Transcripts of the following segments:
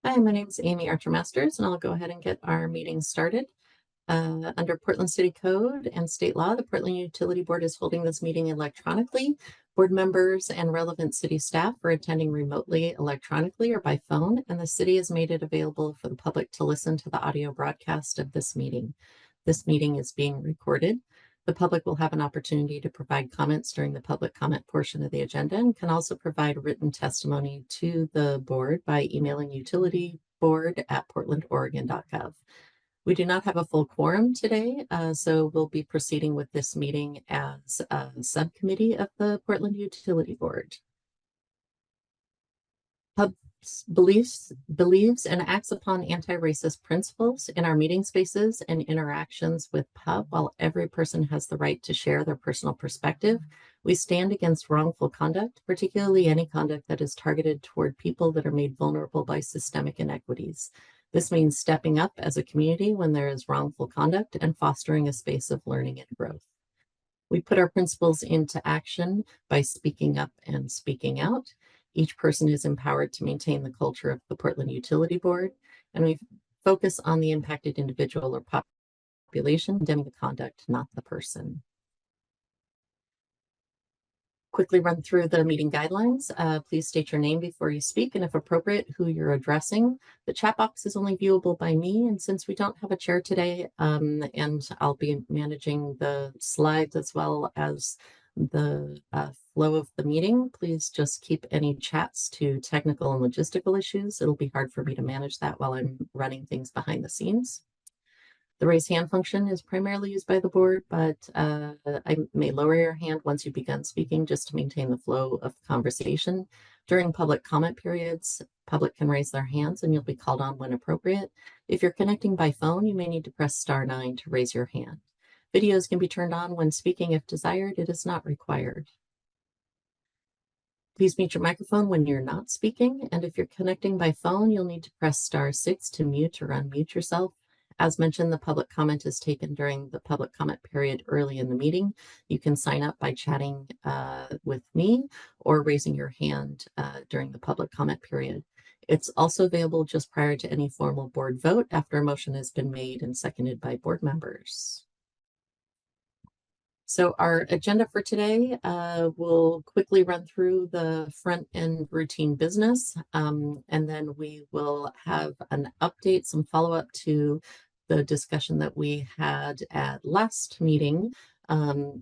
Hi, my name is Amy Archer Masters, and I'll go ahead and get our meeting started. Under Portland City Code and state law, the Portland Utility Board is holding this meeting electronically. Board members and relevant city staff are attending remotely, electronically, or by phone, and the city has made it available for the public to listen to the audio broadcast of this meeting. This meeting is being recorded. The public will have an opportunity to provide comments during the public comment portion of the agenda and can also provide written testimony to the board by emailing utilityboard@portlandoregon.gov. We do not have a full quorum today, so we'll be proceeding with this meeting as a subcommittee of the Portland Utility Board. Pub believes and acts upon anti-racist principles in our meeting spaces and interactions with Pub. While every person has the right to share their personal perspective, we stand against wrongful conduct, particularly any conduct that is targeted toward people that are made vulnerable by systemic inequities. This means stepping up as a community when there is wrongful conduct and fostering a space of learning and growth. We put our principles into action by speaking up and speaking out. Each person is empowered to maintain the culture of the Portland Utility Board, and we focus on the impacted individual or population, condemning the conduct, not the person. Quickly run through the meeting guidelines. Please state your name before you speak, and if appropriate, who you're addressing. The chat box is only viewable by me, and since we don't have a chair today, and I'll be managing the slides as well as the flow of the meeting, please just keep any chats to technical and logistical issues. It'll be hard for me to manage that while I'm running things behind the scenes. The raise hand function is primarily used by the board, but I may lower your hand once you've begun speaking just to maintain the flow of conversation. During public comment periods, public can raise their hands and you'll be called on when appropriate. If you're connecting by phone, you may need to press *9 to raise your hand. Videos can be turned on when speaking if desired. It is not required. Please mute your microphone when you're not speaking, and if you're connecting by phone, you'll need to press *6 to mute or unmute yourself. As mentioned, the public comment is taken during the public comment period early in the meeting. You can sign up by chatting with me or raising your hand during the public comment period. It's also available just prior to any formal board vote after a motion has been made and seconded by board members. So our agenda for today, we'll quickly run through the front end routine business, and then we will have an update, some follow-up to the discussion that we had at last meeting,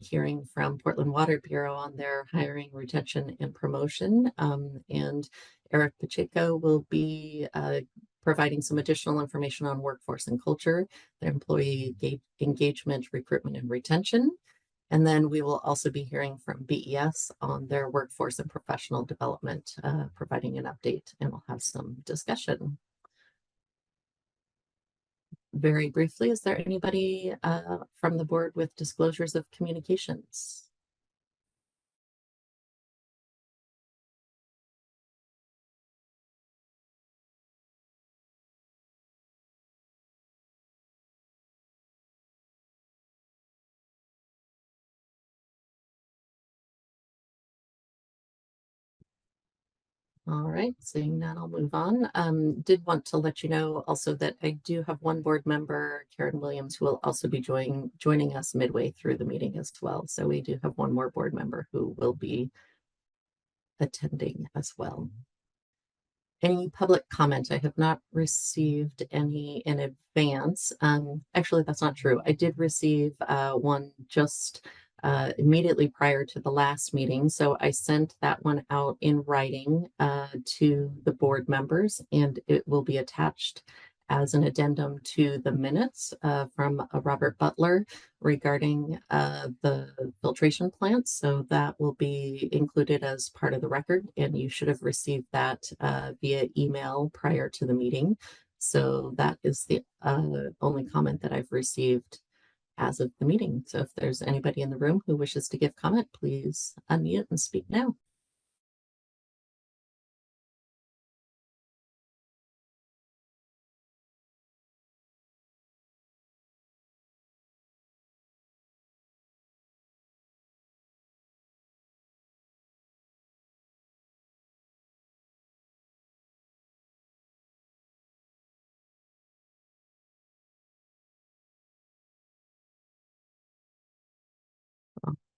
hearing from Portland Water Bureau on their hiring, retention, and promotion. And Eric Pacheco will be providing some additional information on workforce and culture, their employee engagement, recruitment, and retention. And then we will also be hearing from BES on their workforce and professional development, providing an update, and we'll have some discussion. Very briefly, is there anybody from the board with disclosures of communications? All right, seeing that, I'll move on. Did want to let you know also that I do have one board member, Karen Williams, who will also be joining us midway through the meeting as well. So we do have one more board member who will be attending as well. Any public comment? I have not received any in advance. Actually, that's not true. I did receive one just immediately prior to the last meeting. So I sent that one out in writing to the board members, and it will be attached as an addendum to the minutes from Robert Butler regarding the filtration plant. So that will be included as part of the record, and you should have received that via email prior to the meeting. So that is the only comment that I've received as of the meeting. So if there's anybody in the room who wishes to give comment, please unmute and speak now.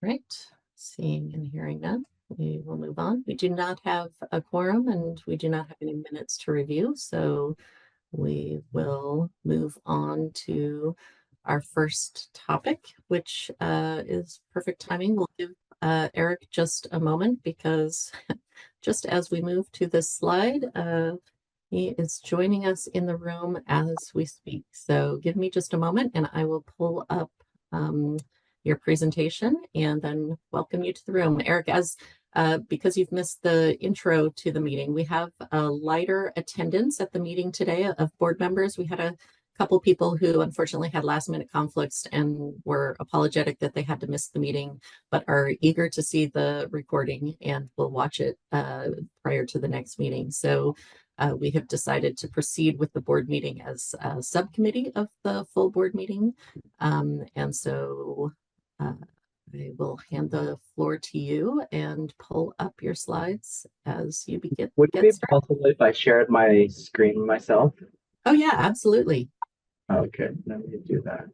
right, seeing and hearing none, we will move on. We do not have a quorum and we do not have any minutes to review, so we will move on to our first topic, which is perfect timing. We'll give Eric just a moment because just as we move to this slide, he is joining us in the room as we speak. So give me just a moment and I will pull up your presentation and then welcome you to the room. Eric, as because you've missed the intro to the meeting, we have a lighter attendance at the meeting today of board members. We had a couple people who unfortunately had last minute conflicts and were apologetic that they had to miss the meeting, but are eager to see the recording and will watch it prior to the next meeting. So we have decided to proceed with the board meeting as a subcommittee of the full board meeting. And so I will hand the floor to you and pull up your slides as you begin. Would it be possible if I shared my screen myself? Oh yeah, absolutely. Okay, let me do that.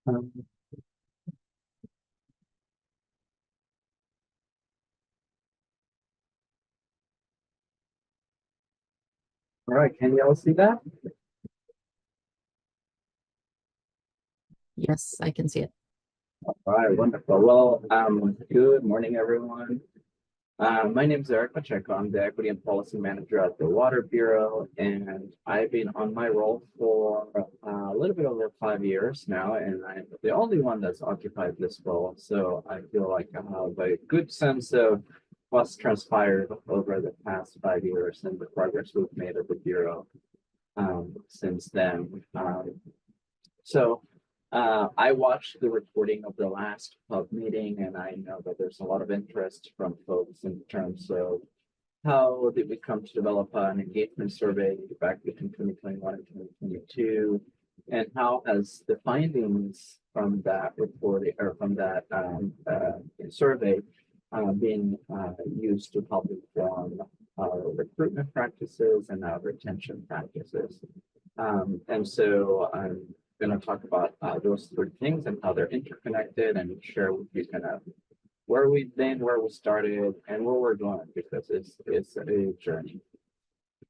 Um, all right, can you all see that? Yes, I can see it. All right, wonderful. Well, good morning, everyone. My name is Eric Pacheco. I'm the Equity and Policy Manager at the Water Bureau, and I've been on my role for a little bit over 5 years now, and I'm the only one that's occupied this role. So I feel like I have a good sense of what's transpired over the past 5 years and the progress we've made at the Bureau since then. I watched the recording of the last pub meeting, and I know that there's a lot of interest from folks in terms of how did we come to develop an engagement survey back between 2021 and 2022, and how has the findings from that reporting or from that survey been used to help inform our recruitment practices and our retention practices. And so I'm going to talk about those three things and how they're interconnected and share with you kind of where we've been, where we started, and where we're going, because it's a journey.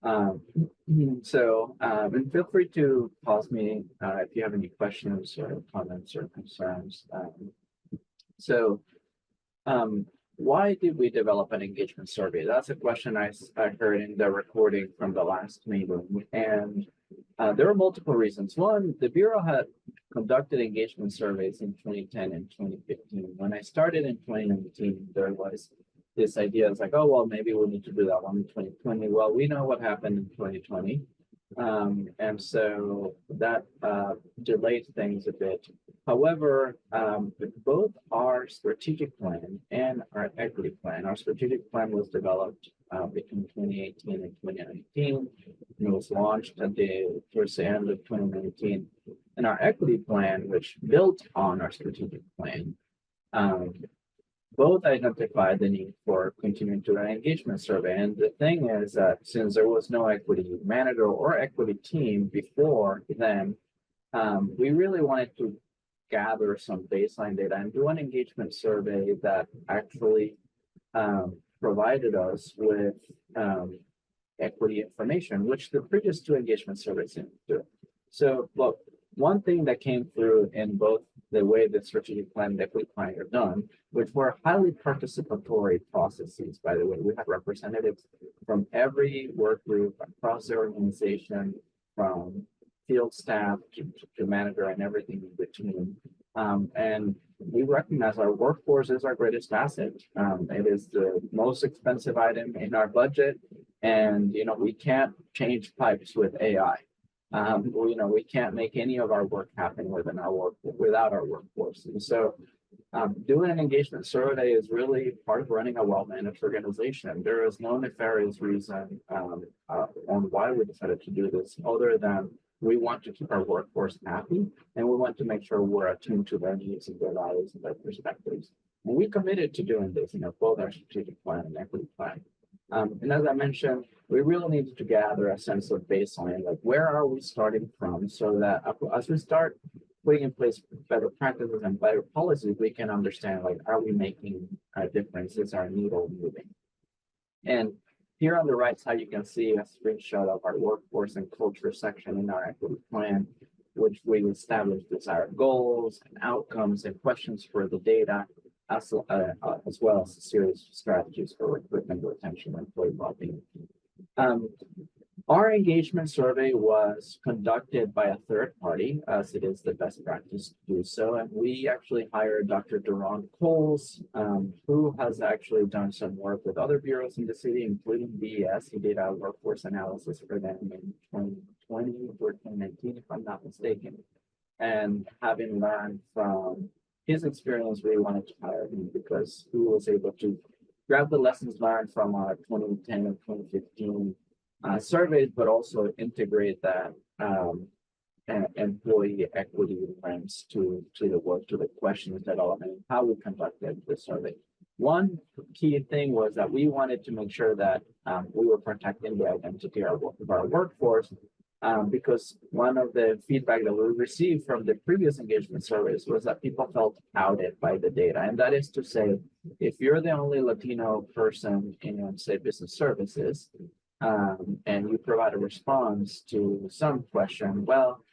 And feel free to pause me if you have any questions or comments or concerns. Why did we develop an engagement survey? That's a question I heard in the recording from the last meeting, and there are multiple reasons. One, the Bureau had conducted engagement surveys in 2010 and 2015. When I started in 2019, there was this idea, it's like, oh, well, maybe we need to do that one in 2020. Well, we know what happened in 2020. And so that delayed things a bit. However, both our strategic plan and our equity plan, our strategic plan was developed between 2018 and 2019. And it was launched towards the end of 2019. And our equity plan, which built on our strategic plan, both identified the need for continuing to run an engagement survey. And the thing is that since there was no equity manager or equity team before then, we really wanted to gather some baseline data and do an engagement survey that actually provided us with equity information, which the previous two engagement surveys didn't do. So, look, one thing that came through in both the way the strategic plan and equity plan are done, which were highly participatory processes, by the way. We had representatives from every work group across the organization, from field staff to manager and everything in between. And we recognize our workforce is our greatest asset. It is the most expensive item in our budget. And, we can't change pipes with AI. We can't make any of our work happen without our workforce. And so doing an engagement survey is really part of running a well-managed organization. There is no nefarious reason on why we decided to do this, other than we want to keep our workforce happy, and we want to make sure we're attuned to their needs and their values and their perspectives. And we committed to doing this, both our strategic plan and equity plan. And as I mentioned, we really need to gather a sense of baseline, like where are we starting from, so that as we start putting in place better practices and better policies, we can understand, like, are we making a difference? Is our needle moving? And here on the right side, you can see a screenshot of our workforce and culture section in our equity plan, which we established desired goals and outcomes and questions for the data, as well as a series of strategies for recruitment, retention, and employee well-being. Our engagement survey was conducted by a third party, as it is the best practice to do so. And we actually hired Dr. Duran Coles, who has actually done some work with other bureaus in the city, including BES. He did a workforce analysis for them in 2020 or 2019, if I'm not mistaken. And having learned from his experience, we wanted to hire him because he was able to grab the lessons learned from our 2010 and 2015 surveys, but also integrate that employee equity lens to the work, to the questions development, how we conducted the survey. One key thing was that we wanted to make sure that we were protecting the identity of our workforce, because one of the feedback that we received from the previous engagement surveys was that people felt outed by the data. And that is to say, if you're the only Latino person in, say, business services, and you provide a response to some question, well,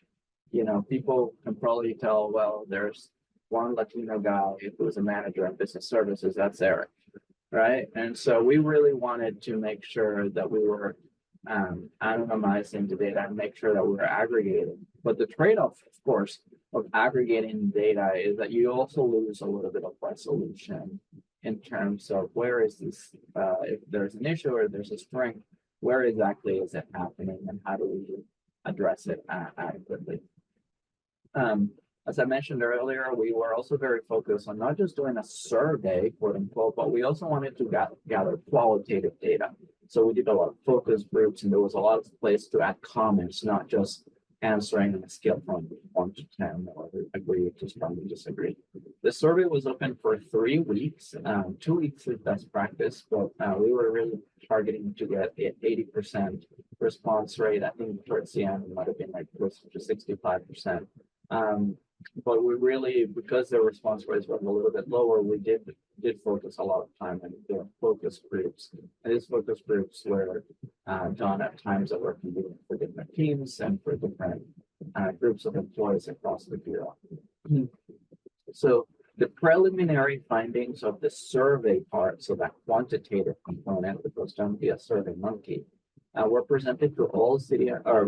people can probably tell, well, there's one Latino guy who's a manager in business services, that's Eric, right? And so we really wanted to make sure that we were anonymizing the data and make sure that we were aggregating. But the trade-off, of course, of aggregating data is that you also lose a little bit of resolution in terms of where is this, if there's an issue or there's a strength, where exactly is it happening and how do we address it adequately? As I mentioned earlier, we were also very focused on not just doing a survey, quote unquote, but we also wanted to gather qualitative data. So we did a lot of focus groups, and there was a lot of place to add comments, not just answering on a scale from 1 to 10, or agree to strongly disagree. The survey was open for 3 weeks. 2 weeks is best practice, but we were really targeting to get an 80% response rate. I think towards the end, it might have been like close to 65%. But we really, because the response rates were a little bit lower, we did focus a lot of time on doing focus groups. And these focus groups were done at times that were convenient for different teams and for different groups of employees across the bureau. So the preliminary findings of the survey part, so that quantitative component that goes down via SurveyMonkey, were presented to all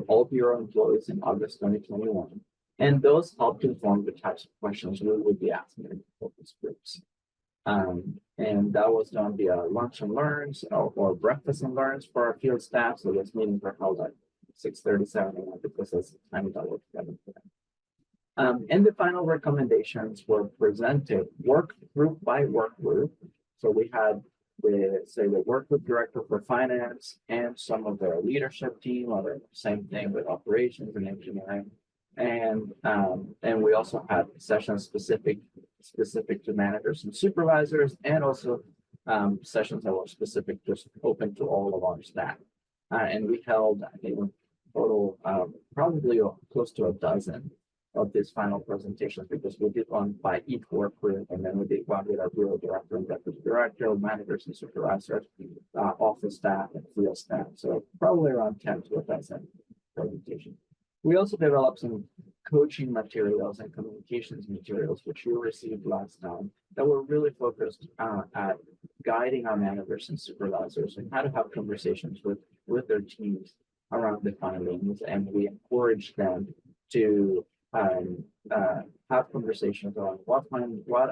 all bureau employees in August 2021. And those helped inform the types of questions we would be asking in focus groups. And that was done via lunch and learns or breakfast and learns for our field staff. So those meetings were held at 6:30, 7 a.m. because that's the time that worked together for them. And the final recommendations were presented work group by work group. So we had the work group director for finance and some of their leadership team, or the same thing with operations and engineering. And we also had sessions specific to managers and supervisors, and also sessions that were specific, just open to all of our staff. And we held, I think, total probably close to a dozen of these final presentations, because we did one by each work group, and then we did one with our bureau director and deputy director, managers and supervisors, office staff and field staff. So probably around 10 to a dozen presentations. We also developed some coaching materials and communications materials, which you received last time, that were really focused at guiding our managers and supervisors and how to have conversations with their teams around the findings. And we encouraged them to have conversations on what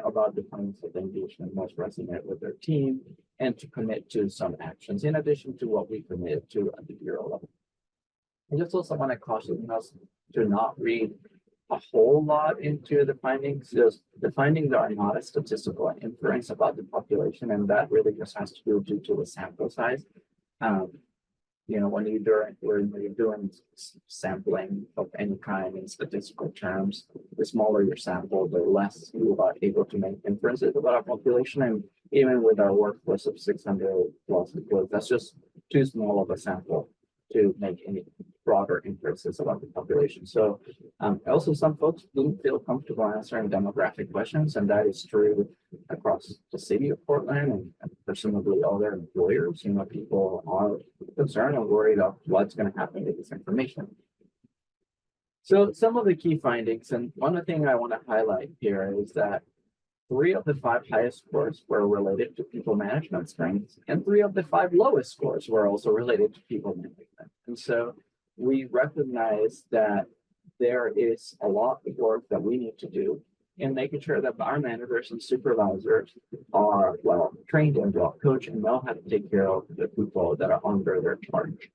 about the findings of the engagement most resonate with their team, and to commit to some actions in addition to what we committed to at the bureau level. I just also want to caution us to not read a whole lot into the findings. The findings are not a statistical inference about the population, and that really just has to do due to the sample size. when you're doing sampling of any kind in statistical terms, the smaller your sample, the less you are able to make inferences about our population. And even with our workforce of 600 plus employees, that's just too small of a sample to make any broader inferences about the population. So also some folks didn't feel comfortable answering demographic questions, and that is true across the city of Portland and presumably other employers. People are concerned and worried of what's going to happen with this information. So some of the key findings, and one of the things I want to highlight here is that 3 of the 5 highest scores were related to people management strengths, and 3 of the 5 lowest scores were also related to people management. And so we recognize that there is a lot of work that we need to do in making sure that our managers and supervisors are well trained and well coached and know how to take care of the people that are under their charge.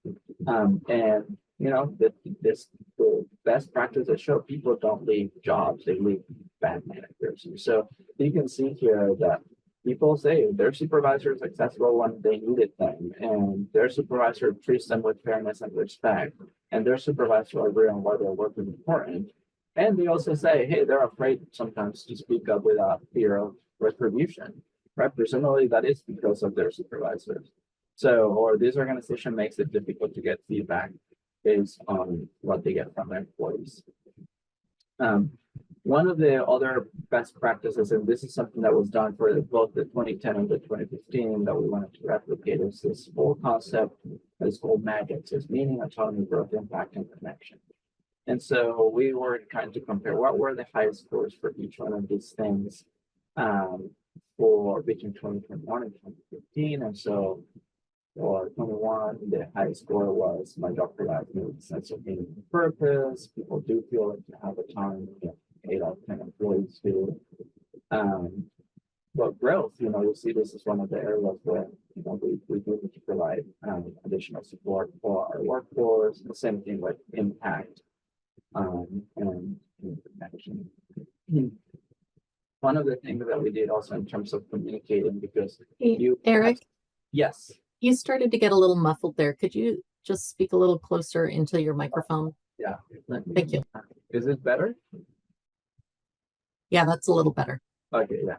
And the best practices show people don't leave jobs, they leave bad managers. And so you can see here that people say their supervisor is accessible when they needed them, and their supervisor treats them with fairness and respect, and their supervisor agree on why their work is important. And they also say, hey, they're afraid sometimes to speak up without fear of retribution, right? Presumably that is because of their supervisors. So, or this organization makes it difficult to get feedback based on what they get from their employees. One of the other best practices, and this is something that was done for both the 2010 and the 2015 that we wanted to replicate, is this whole concept that is called MAGIC, is meaning, autonomy, growth, impact, and connection. And so we were trying to compare what were the highest scores for each one of these things for between 2021 and 2015. And so for 21, the highest score was my job provides me with a sense of meaning and purpose. People do feel like they have autonomy. 8 out of 10 employees do. But growth, you'll see this is one of the areas where we do need to provide additional support for our workforce. The same thing with impact and connection. One of the things that we did also in terms of communicating, because Eric, yes, you started to get a little muffled there. Could you just speak a little closer into your microphone? Yeah. Thank you. Is it better? Yeah, that's a little better. Okay, yeah.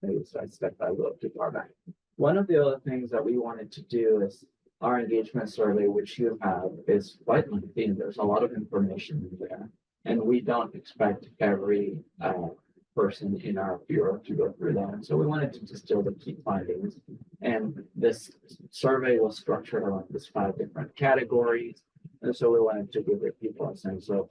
Maybe so I stepped a little too far back. One of the other things that we wanted to do is our engagement survey, which you have, is quite lengthy. There's a lot of information in there. And we don't expect every person in our bureau to go through that. And so we wanted to distill the key findings. And this survey was structured around these 5 different categories. And so we wanted to give the people a sense of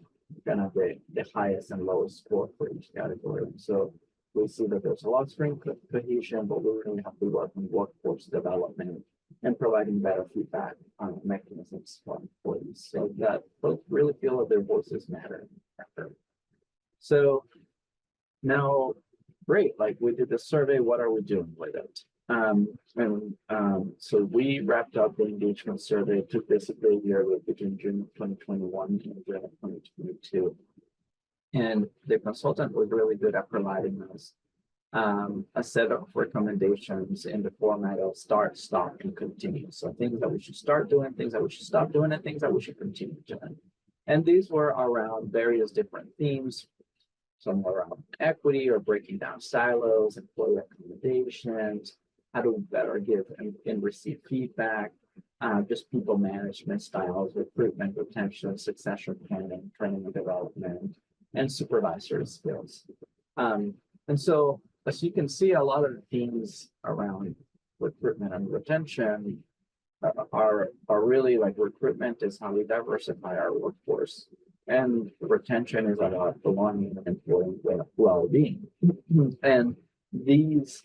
kind of the highest and lowest score for each category. And so we see that there's a lot of strength cohesion, but we really have to work on workforce development and providing better feedback on mechanisms for employees so that folks really feel that their voices matter. So now, great, like we did the survey, what are we doing with it? So we wrapped up the engagement survey. It took basically a year between June of 2021 and June of 2022. And the consultant was really good at providing us a set of recommendations in the format of start, stop, and continue. So things that we should start doing, things that we should stop doing, and things that we should continue doing. And these were around various different themes. Some were around equity or breaking down silos, employee recommendations, how to better give and receive feedback, just people management styles, recruitment, retention, succession planning, training and development, and supervisory skills. And so, as you can see, a lot of the themes around recruitment and retention are really like recruitment is how we diversify our workforce. And retention is about belonging and employee well-being. And these,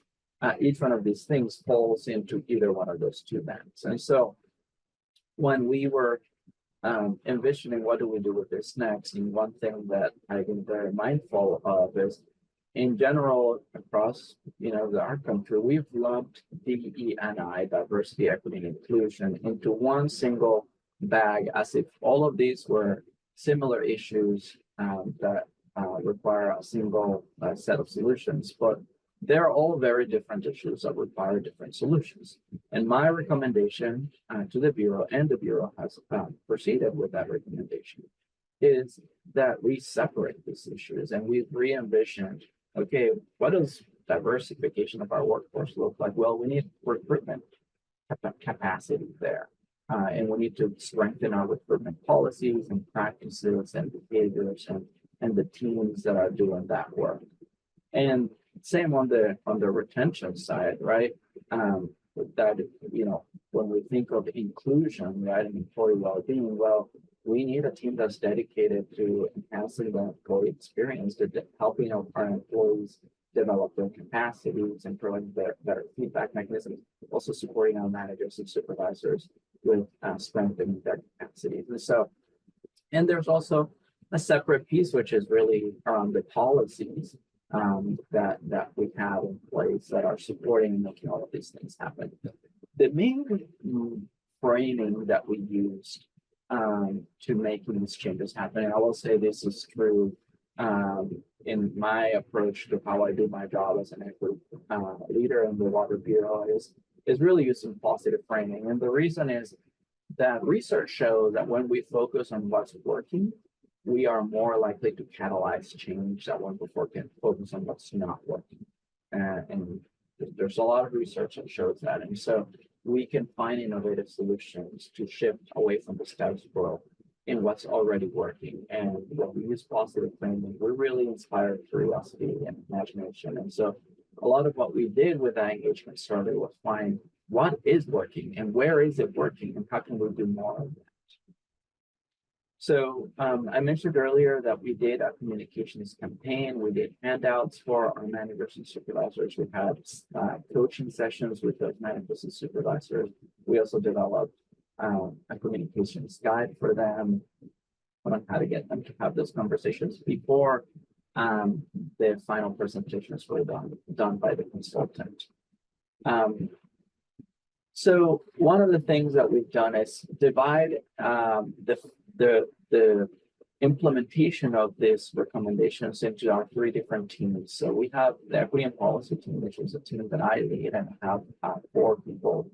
each one of these things falls into either one of those 2 bands. And so when we were envisioning what do we do with this next, and one thing that I've been very mindful of is, in general, across our country, we've lumped DE&I, diversity, equity, and inclusion, into one single bag, as if all of these were similar issues that require a single set of solutions. But they're all very different issues that require different solutions. And my recommendation to the Bureau, and the Bureau has proceeded with that recommendation, is that we separate these issues and we re-envision, okay, what does diversification of our workforce look like? Well, we need recruitment capacity there. And we need to strengthen our recruitment policies and practices and behaviors and the teams that are doing that work. And same on the retention side, right? That, you know, when we think of inclusion, right, and employee well-being, well, we need a team that's dedicated to enhancing the employee experience, to helping our employees develop their capacities and providing better feedback mechanisms, also supporting our managers and supervisors with strengthening their capacities. And so, and there's also a separate piece, which is really around the policies that we have in place that are supporting and making all of these things happen. The main framing that we used to making these changes happen, and I will say this is true in my approach to how I do my job as an equity leader in the Water Bureau, is really using positive framing. And the reason is that research shows that when we focus on what's working, we are more likely to catalyze change that when we focus on what's not working. And there's a lot of research that shows that. And so we can find innovative solutions to shift away from the status quo in what's already working. And when we use positive framing, we really inspire curiosity and imagination. And so a lot of what we did with that engagement survey was find what is working and where is it working and how can we do more of that. So I mentioned earlier that we did a communications campaign. We did handouts for our managers and supervisors. We had coaching sessions with those managers and supervisors. We also developed a communications guide for them on how to get them to have those conversations before the final presentations were done by the consultant. So one of the things that we've done is divide the implementation of these recommendations into our 3 different teams. So we have the equity and policy team, which is a team that I lead and have 4 people,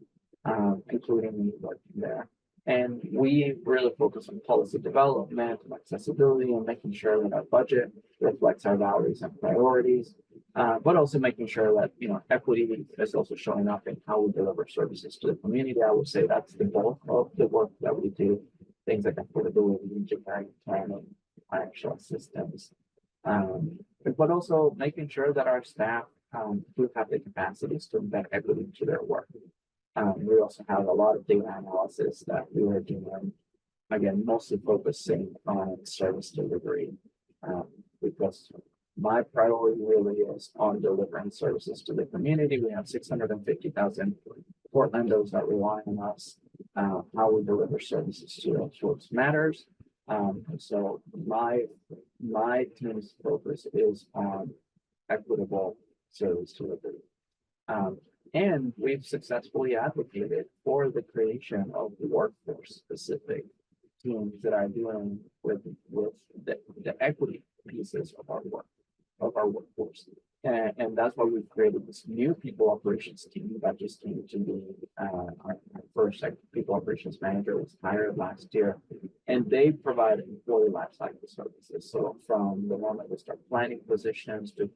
including me working there. And we really focus on policy development and accessibility and making sure that our budget reflects our values and priorities, but also making sure that, you know, equity is also showing up in how we deliver services to the community. I would say that's the bulk of the work that we do. Things like affordability, engineering, planning, financial assistance, but also making sure that our staff do have the capacities to embed equity into their work. We also have a lot of data analysis that we are doing, again, mostly focusing on service delivery, because my priority really is on delivering services to the community. We have 650,000 Portlanders that rely on us. How we deliver services to those folks matters. So my team's focus is on equitable service delivery. And we've successfully advocated for the creation of the workforce-specific teams that are dealing with the equity pieces of our workforce. And that's why we've created this new people operations team that just came to be our first people operations manager was hired last year. And they provide employee lifecycle services. So from the moment we start planning positions to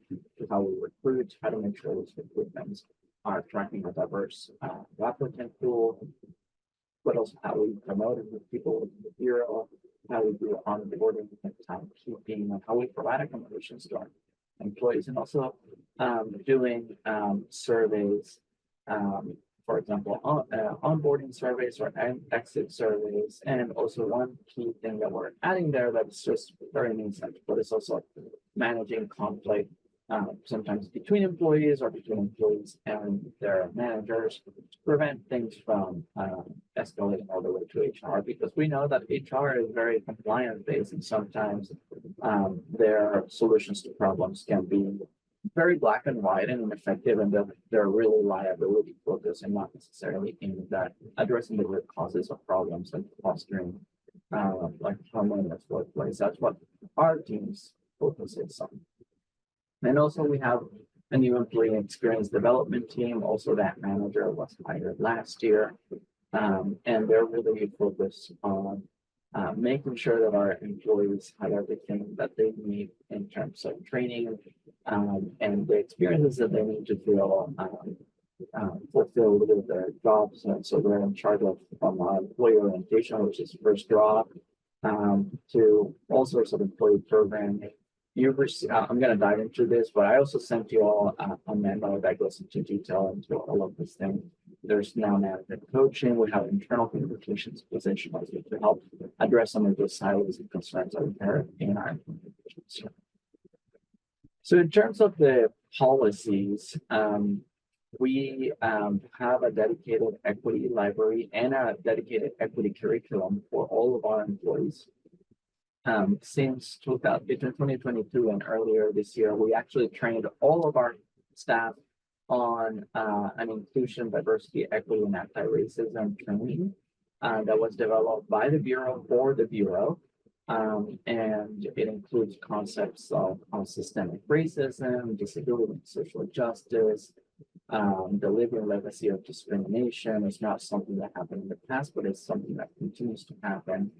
how we recruit, how to make sure those recruitments are tracking a diverse applicant pool, but also how we promote and move people within the bureau, how we do onboarding and timekeeping, and how we provide accommodations to our employees, and also doing surveys, for example, onboarding surveys or exit surveys. And also one key thing that we're adding there that's just very nascent, but it's also managing conflict, sometimes between employees or between employees and their managers, to prevent things from escalating all the way to HR, because we know that HR is very compliance based, and sometimes their solutions to problems can be very black and white and ineffective, and they're really liability focused and not necessarily aimed at addressing the root causes of problems and fostering like harmonious workplace. That's what our team's focus is on. And also we have a new employee experience development team. Also, that manager was hired last year. And they're really focused on making sure that our employees have everything that they need in terms of training and the experiences that they need to feel fulfilled with their jobs. And so they're in charge of from employee orientation, which is first drop, to all sorts of employee programming. I'm going to dive into this, but I also sent you all a memo that goes into detail into all of this thing. There's now management coaching. We have internal communications positions to help address some of those silos and concerns that we have in our implementations. So in terms of the policies, we have a dedicated equity library and a dedicated equity curriculum for all of our employees. Since between 2022 and earlier this year, we actually trained all of our staff on an inclusion, diversity, equity, and anti-racism training that was developed by the Bureau for the Bureau. And it includes concepts of systemic racism, disability and social justice, the living legacy of discrimination. Is not something that happened in the past, but it's something that continues to happen.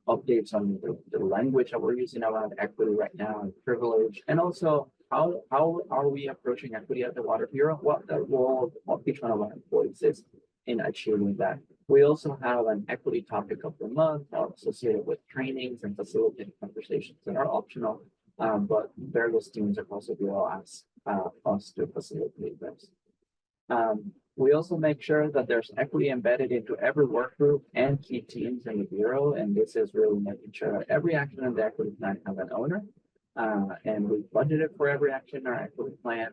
Updates on the language that we're using around equity right now and privilege, and also how are we approaching equity at the Water Bureau? What the role of each one of our employees is in achieving that. We also have an equity topic of the month associated with trainings and facilitated conversations that are optional, but various teams across the Bureau ask us to facilitate this. We also make sure that there's equity embedded into every work group and key teams in the Bureau, and this is really making sure that every action in the equity plan has an owner, and we budgeted for every action in our equity plan,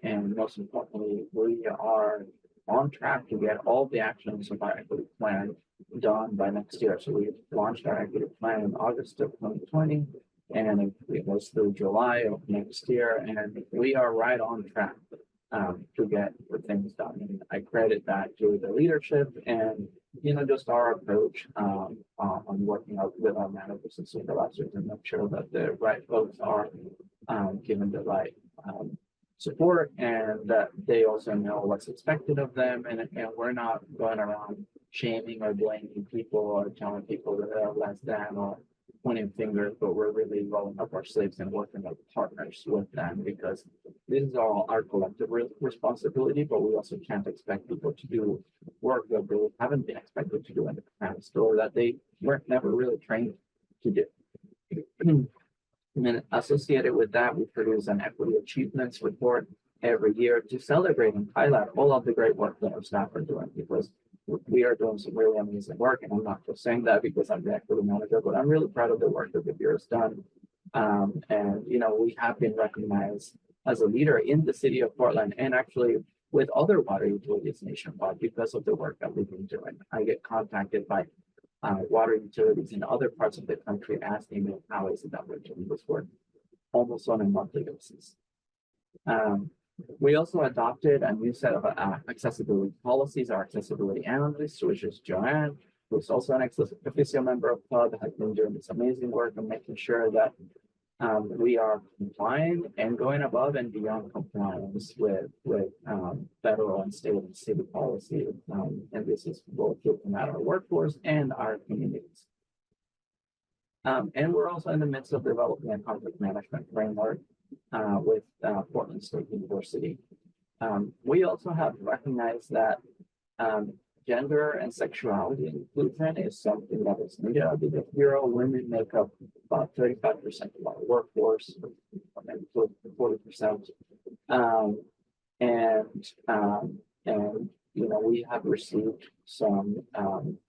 and most importantly, we are on track to get all the actions of our equity plan done by next year. So we launched our equity plan in August of 2020, and it was through July of next year, and we are right on track to get the things done. And I credit that to the leadership and just our approach on working out with our managers and supervisors and make sure that the right folks are given the right support and that they also know what's expected of them, and we're not going around shaming or blaming people or telling people that they're less than or pointing fingers, but we're really rolling up our sleeves and working with partners with them, because this is all our collective responsibility, but we also can't expect people to do work that they haven't been expected to do in the past or that they weren't never really trained to do. And then associated with that, we produce an equity achievements report every year to celebrate and highlight all of the great work that our staff are doing, because we are doing some really amazing work. And I'm not just saying that because I'm the equity manager, but I'm really proud of the work that the Bureau has done. And we have been recognized as a leader in the city of Portland and actually with other water utilities nationwide because of the work that we've been doing. I get contacted by water utilities in other parts of the country asking me how is it that we're doing this work almost on a monthly basis. We also adopted a new set of accessibility policies. Our accessibility analyst, which is Joanne, who's also an official member of CLUB, has been doing this amazing work of making sure that we are complying and going above and beyond compliance with federal and state and city policy. And this is both looking at our workforce and our communities. And we're also in the midst of developing a conflict management framework with Portland State University. We also have recognized that gender and sexuality inclusion is something that is needed at the Bureau. Women make up about 35% of our workforce, maybe 40%. We have received some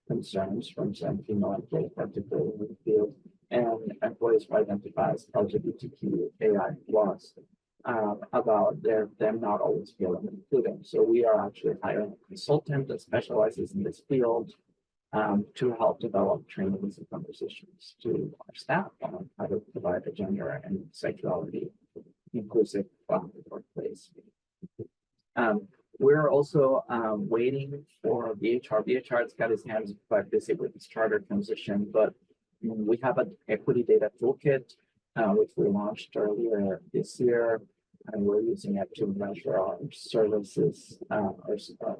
concerns from some female employees, particularly in the field, and employees who identify as LGBTQAI plus about them not always feeling included. So we are actually hiring a consultant that specializes in this field to help develop trainings and conversations to our staff on how to provide a gender and sexuality inclusive workplace. We're also waiting for VHR. VHR has got his hands quite busy with his charter transition, but we have an equity data toolkit, which we launched earlier this year. and we're using it to measure our services, our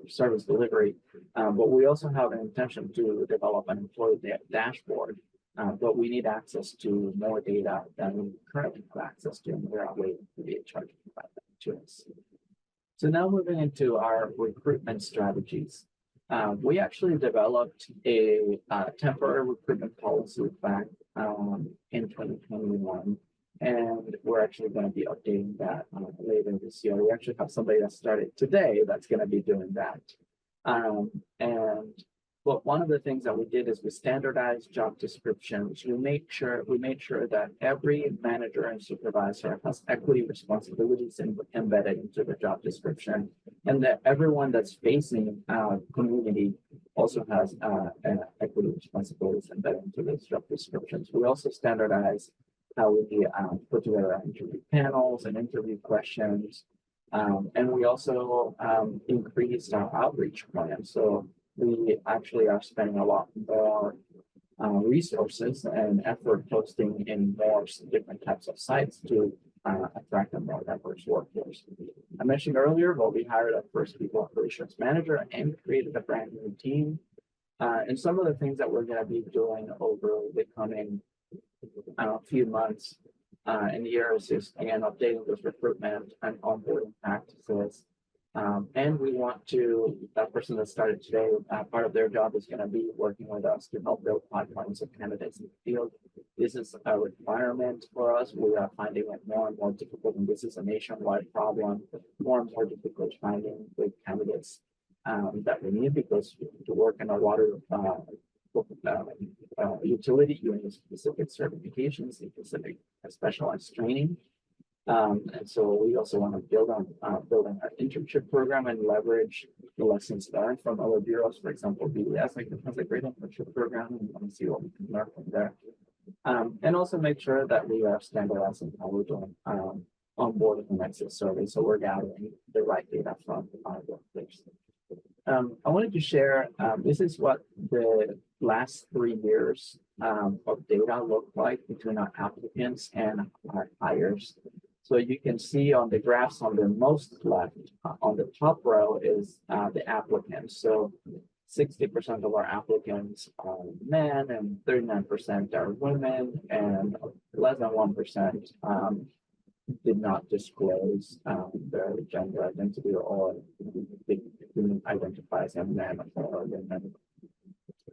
service delivery. But we also have an intention to develop an employee dashboard. But we need access to more data than we currently have access to, and we're waiting for the HR to provide that to us. So now moving into our recruitment strategies. We actually developed a temporary recruitment policy back in 2021, and we're actually going to be updating that later this year. We actually have somebody that started today that's going to be doing that. But one of the things that we did is we standardized job descriptions. We made sure that every manager and supervisor has equity responsibilities embedded into the job description, and that everyone that's facing community also has equity responsibilities embedded into those job descriptions. We also standardize how we put together our interview panels and interview questions, and we also increased our outreach plan. So we actually are spending a lot more resources and effort posting in more different types of sites to attract a more diverse workforce. I mentioned earlier, but we hired our first people operations manager and created a brand new team. And some of the things that we're going to be doing over the coming few months and years is, again, updating those recruitment and onboarding practices. And we want to, that person that started today, part of their job is going to be working with us to help build pipelines of candidates in the field. This is a requirement for us. We are finding it more and more difficult, and this is a nationwide problem, more and more difficult finding the candidates that we need, because to work in a water utility, you need specific certifications, specific specialized training. And so we also want to build on building our internship program and leverage the lessons learned from other bureaus. For example, BDS has a great internship program, and we want to see what we can learn from there. And also make sure that we are standardizing how we're doing onboarding and exit survey, so we're gathering the right data from our workplace. I wanted to share, this is what the last 3 years of data look like between our applicants and our hires. So you can see on the graphs on the most left, on the top row is the applicants. So 60% of our applicants are men and 39% are women, and less than 1% did not disclose their gender identity or identify as a man or women.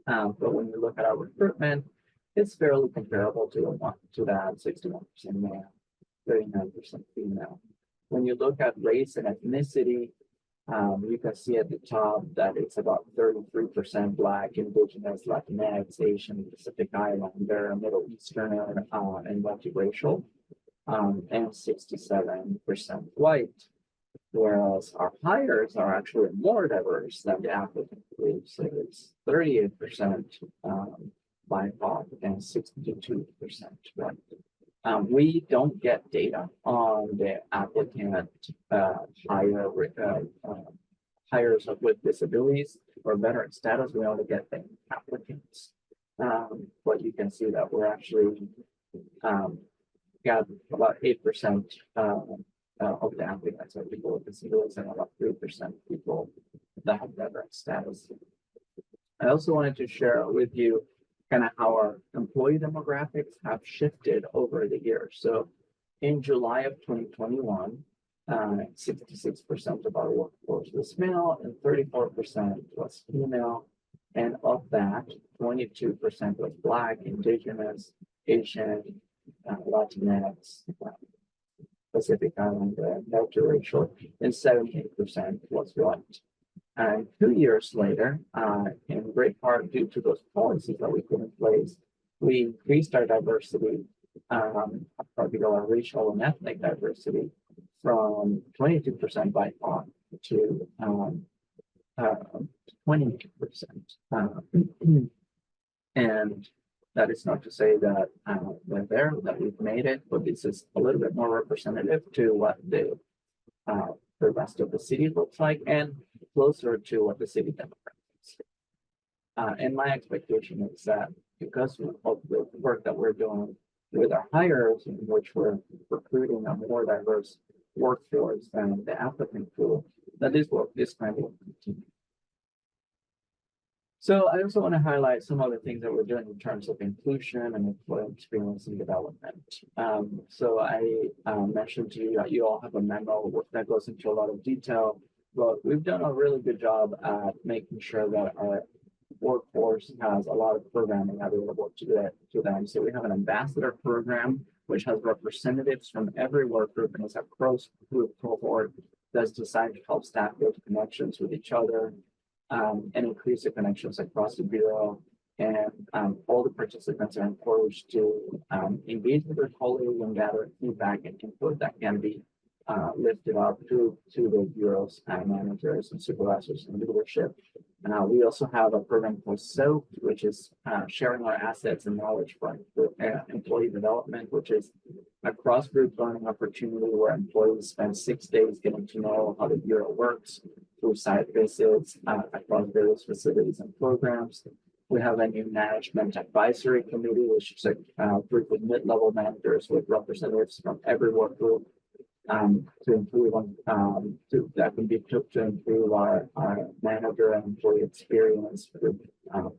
But when you look at our recruitment, it's fairly comparable to that 61% male, 39% female. When you look at race and ethnicity, you can see at the top that it's about 33% Black, Indigenous, Latinx, Asian, Pacific Islander, Middle Easterner, and multiracial, and 67% white. Whereas our hires are actually more diverse than the applicant group. So it's 38% BIPOC and 62% white. We don't get data on the applicant hires with disabilities or veteran status. We only get the applicants. But you can see that we're actually got about 8% of the applicants are people with disabilities, and about 3% people that have veteran status. I also wanted to share with you kind of how our employee demographics have shifted over the years. So in July of 2021, 66% of our workforce was male and 34% was female. And of that, 22% was Black, Indigenous, Asian, Latinx, Pacific Islander, multiracial, and 78% was white. And 2 years later, in great part due to those policies that we put in place, we increased our diversity, particular racial and ethnic diversity, from 22% BIPOC to 22%. And that is not to say that that we've made it, but this is a little bit more representative to what the rest of the city looks like, and closer to what the city demographics. And my expectation is that because of the work that we're doing with our hires, in which we're recruiting a more diverse workforce and the applicant pool, that this kind will continue. So I also want to highlight some of the things that we're doing in terms of inclusion and employee experience and development. So I mentioned to you that you all have a memo that goes into a lot of detail, but we've done a really good job at making sure that our workforce has a lot of programming available to them. So we have an ambassador program, which has representatives from every work group and is a cross group cohort that's designed to help staff build connections with each other and increase the connections across the Bureau. And all the participants are encouraged to engage with their colleagues and gather feedback and input that can be lifted up to the Bureau's managers and supervisors and leadership. We also have a program called SOAP, which is sharing our assets and knowledge for employee development, which is a cross-group learning opportunity where employees spend 6 days getting to know how the Bureau works through site visits across various facilities and programs. We have a new management advisory committee, which is a group of mid-level managers with representatives from every work group to improve that can be took to improve our manager and employee experience with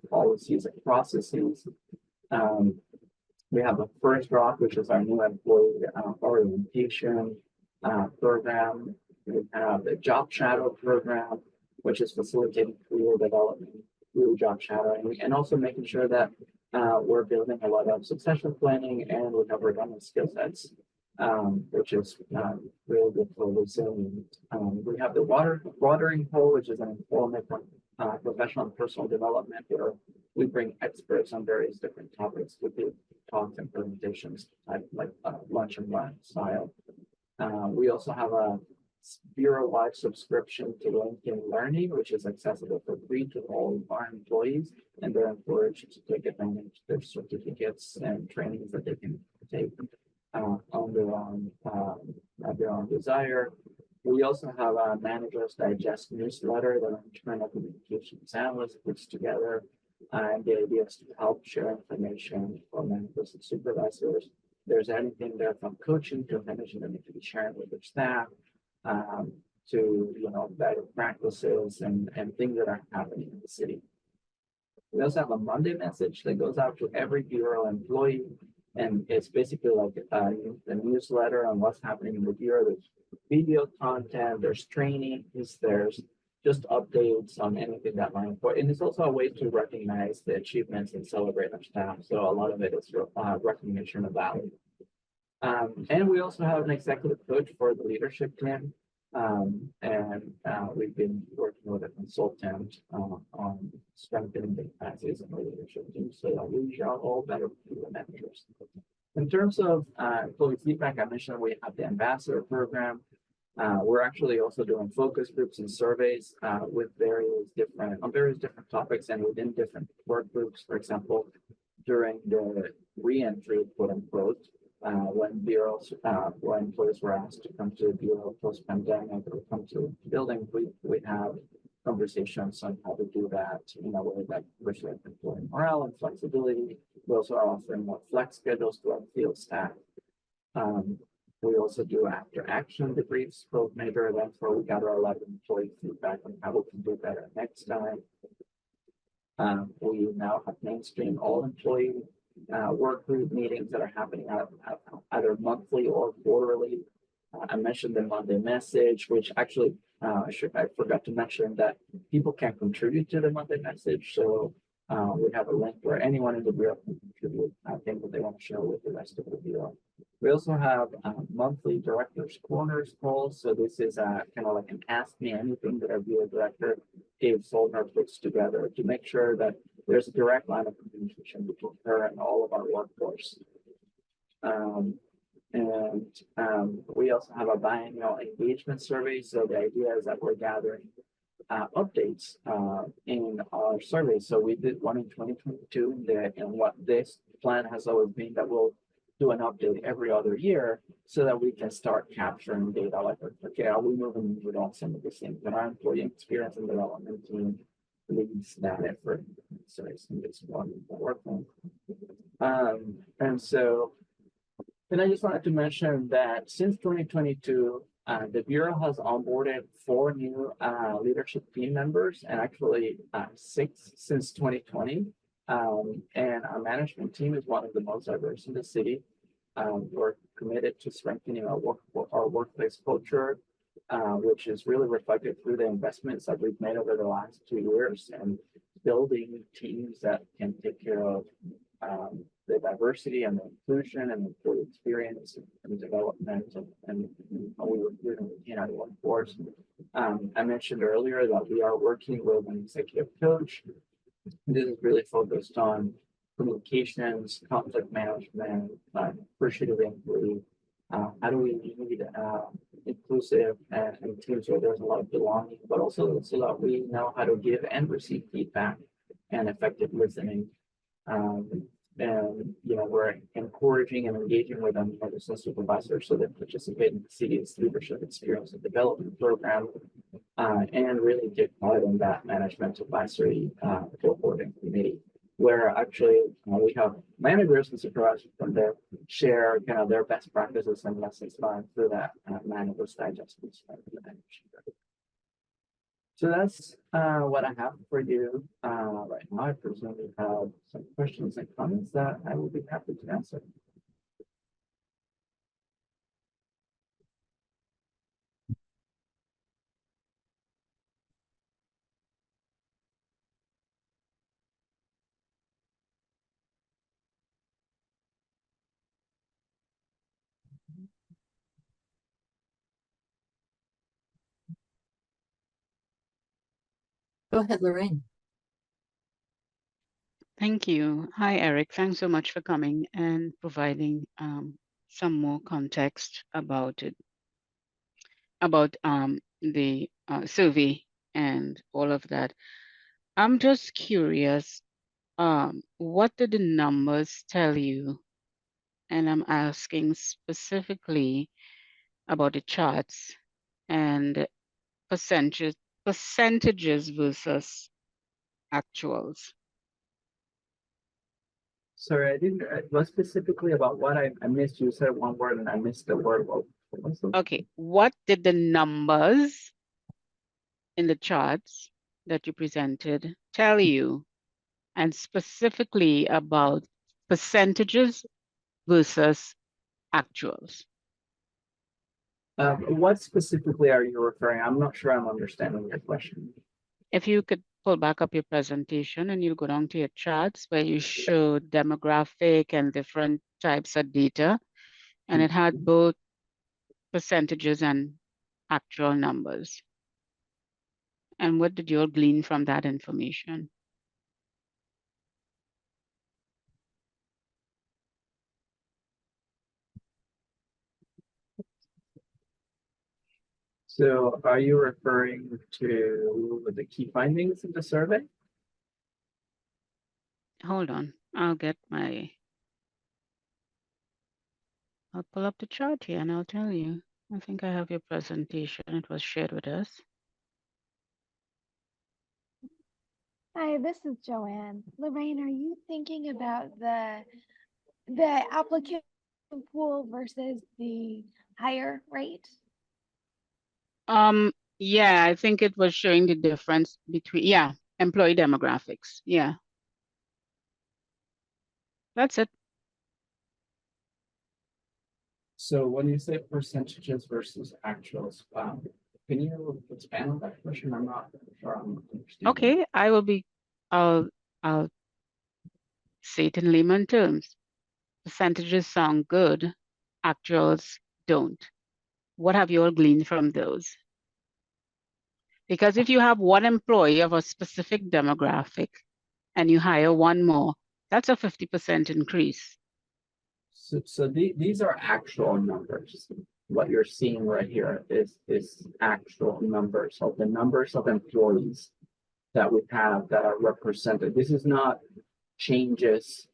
policies and processes. We have a First Rock, which is our new employee orientation program. We have the Job Shadow program, which is facilitating career development through job shadowing, and also making sure that we're building a lot of succession planning and we have redundant skill sets, which is really good for resilience. We have the watering hole, which is an informal professional and personal development where we bring experts on various different topics with the talks and presentations, like lunch and learn style. We also have a Bureau-wide subscription to LinkedIn Learning, which is accessible for free to all of our employees, and they're encouraged to take advantage of their certificates and trainings that they can take on their own desire. We also have a Managers Digest newsletter that an internal communications analyst puts together, and the idea is to help share information for managers and supervisors. If there's anything there from coaching to information that they can be sharing with their staff, to better practices and things that are happening in the city. We also have a Monday message that goes out to every Bureau employee, and it's basically like a newsletter on what's happening in the Bureau. There's video content, there's trainings, there's just updates on anything that might important. And it's also a way to recognize the achievements and celebrate our staff. So a lot of it is recognition of value. And we also have an executive coach for the leadership team. We've been working with a consultant on strengthening the capacities of the leadership team so that we are all better managers. In terms of employee feedback, I mentioned we have the ambassador program. We're actually also doing focus groups and surveys with various different topics and within different work groups. For example, during the re-entry, quote unquote, when when employees were asked to come to the Bureau post-pandemic or come to the building, we have conversations on how to do that in a way that reflects employee morale and flexibility. We also are offering more flex schedules to our field staff. We also do after action debriefs for major events where we gather a lot of employee feedback on how we can do better next time. We now have mainstream all employee work group meetings that are happening either monthly or quarterly. I mentioned the Monday message, which actually I forgot to mention that people can contribute to the Monday message. So we have a link where anyone in the Bureau can contribute things that they want to share with the rest of the Bureau. We also have monthly Directors Corners calls. So this is kind of like an Ask Me Anything that our Bureau Director, Dave Soldner, puts together to make sure that there's a direct line of communication between her and all of our workforce. We also have a biannual engagement survey. So the idea is that we're gathering updates in our survey. So we did one in 2022, and what this plan has always been that we'll do an update every other year so that we can start capturing data like, okay, are we moving on some of these things? And our employee experience and development team leads that effort. So it's one work on. And I just wanted to mention that since 2022, The Bureau has onboarded 4 new leadership team members, and actually 6 since 2020. And our management team is one of the most diverse in the city. We're committed to strengthening our workplace culture, which is really reflected through the investments that we've made over the last 2 years, and building teams that can take care of the diversity and the inclusion and employee experience and development and how we recruit and retain our workforce. I mentioned earlier that we are working with an executive coach. This is really focused on communications, conflict management, appreciative inquiry. How do we lead inclusive and teams where there's a lot of belonging, but also so that we know how to give and receive feedback and effective listening. And we're encouraging and engaging with them as a supervisor so they participate in the city's leadership experience and development program, and really take part in that management advisory reporting committee, where actually we have managers and supervisors from there share their best practices and lessons learned through that managers digest. So that's what I have for you right now. I presume you have some questions and comments that I will be happy to answer. Go ahead, Lorraine. Thank you. Hi, Eric. Thanks so much for coming and providing some more context about it, about the survey and all of that. I'm just curious, what did the numbers tell you? And I'm asking specifically about the charts and percentages versus actuals. Sorry, I didn't. What specifically about what I missed? You said one word and I missed the word. What was it? Okay, what did the numbers in the charts that you presented tell you, and specifically about percentages versus actuals? What specifically are you referring? I'm not sure I'm understanding your question. If you could pull back up your presentation and you go down to your charts where you show demographic and different types of data, and it had both percentages and actual numbers. And what did you all glean from that information? So are you referring to the key findings of the survey? Hold on, I'll pull up the chart here and I'll tell you. I think I have your presentation. It was shared with us. Hi, this is Joanne. Lorraine, are you thinking about the applicant pool versus the higher rate? Yeah, I think it was showing the difference between, yeah, employee demographics. Yeah. That's it. So when you say percentages versus actuals, can you expand on that question? I'm not sure I'm understanding. Okay, I'll say it in layman terms. Percentages sound good, actuals don't. What have you all gleaned from those? Because if you have one employee of a specific demographic and you hire one more, that's a 50% increase. So these are actual numbers. What you're seeing right here is actual numbers of the numbers of employees that we have that are represented. This is not changes.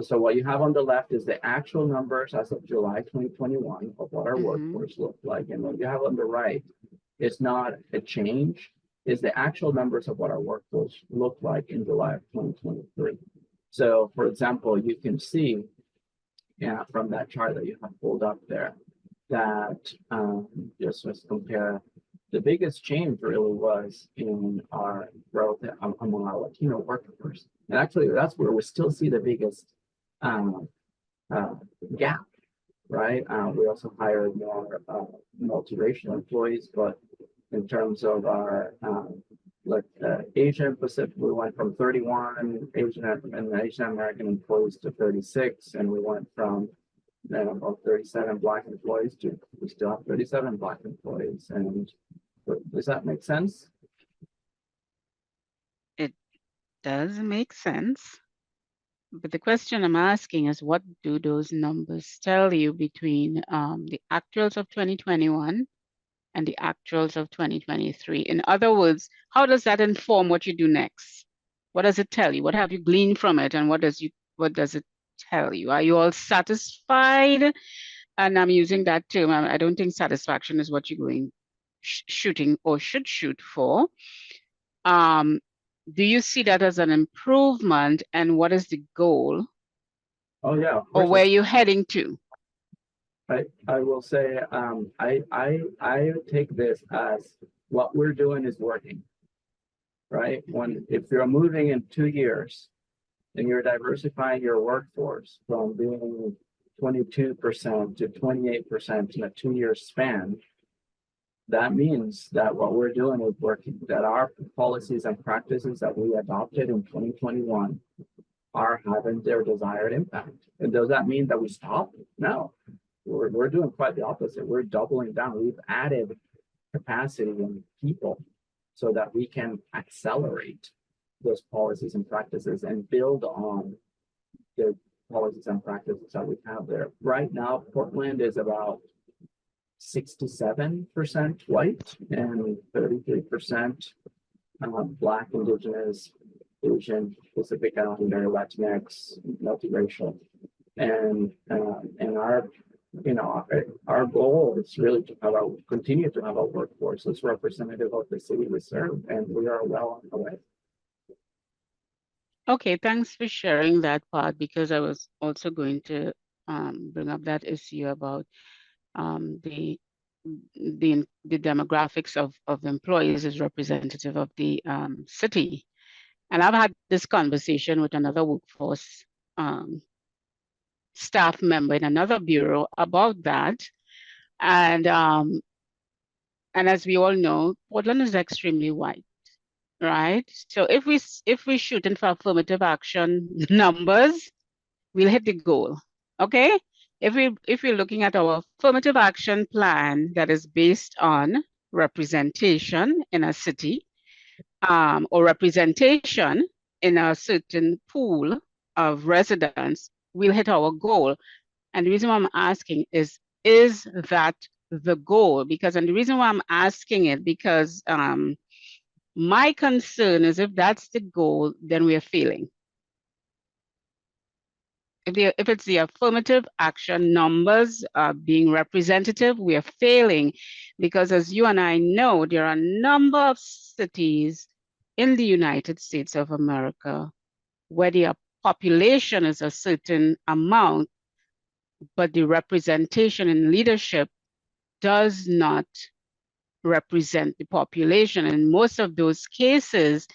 So what you have on the left is the actual numbers as of July 2021 of what our workforce looked like. And what you have on the right is not a change, is the actual numbers of what our workforce looked like in July of 2023. So for example, you can see from that chart that you have pulled up there, that just let's compare. The biggest change really was in our growth among our Latino workforce, and actually that's where we still see the biggest um, gap, right? We also hired more multiracial employees, but in terms of our Asian Pacific, we went from 31 Asian American employees to 36, and we went from about 37 Black employees to we still have 37 Black employees. And does that make sense? It does make sense. But the question I'm asking is, what do those numbers tell you between the actuals of 2021 and the actuals of 2023? In other words, how does that inform what you do next? What does it tell you? What have you gleaned from it? And what does it tell you? Are you all satisfied? And I'm using that term. I don't think satisfaction is what you're going shooting or should shoot for. Do you see that as an improvement, and what is the goal? Oh yeah, or where you're heading to? I will say I take this as what we're doing is working, right? If you're moving in 2 years and you're diversifying your workforce from being 22% to 28% in a 2-year span, that means that what we're doing is working, that our policies and practices that we adopted in 2021 are having their desired impact. And does that mean that we stop? No, we're doing quite the opposite. We're doubling down. We've added capacity and people so that we can accelerate those policies and practices and build on the policies and practices that we have there. Right now, Portland is about 67% white and 33% Black, Indigenous, Asian, Pacific Islander, Latinx, multiracial, and our goal is really to continue to have a workforce that's representative of the city we serve, and we are well on the way. Okay, thanks for sharing that part, because I was also going to bring up that issue about the demographics of employees as representative of the city. And I've had this conversation with another workforce staff member in another bureau about that. And as we all know, Portland is extremely white, right? So if we shoot in for affirmative action numbers, we'll hit the goal. Okay? If we're looking at our affirmative action plan that is based on representation in a city, or representation in a certain pool of residents, we'll hit our goal. And the reason why I'm asking is that the goal? And the reason why I'm asking it, because my concern is if that's the goal, then we are failing. If it's the affirmative action numbers being representative, we are failing, because as you and I know, there are a number of cities in the United States of America where the population is a certain amount, but the representation in leadership does not represent the population. In most of those cases,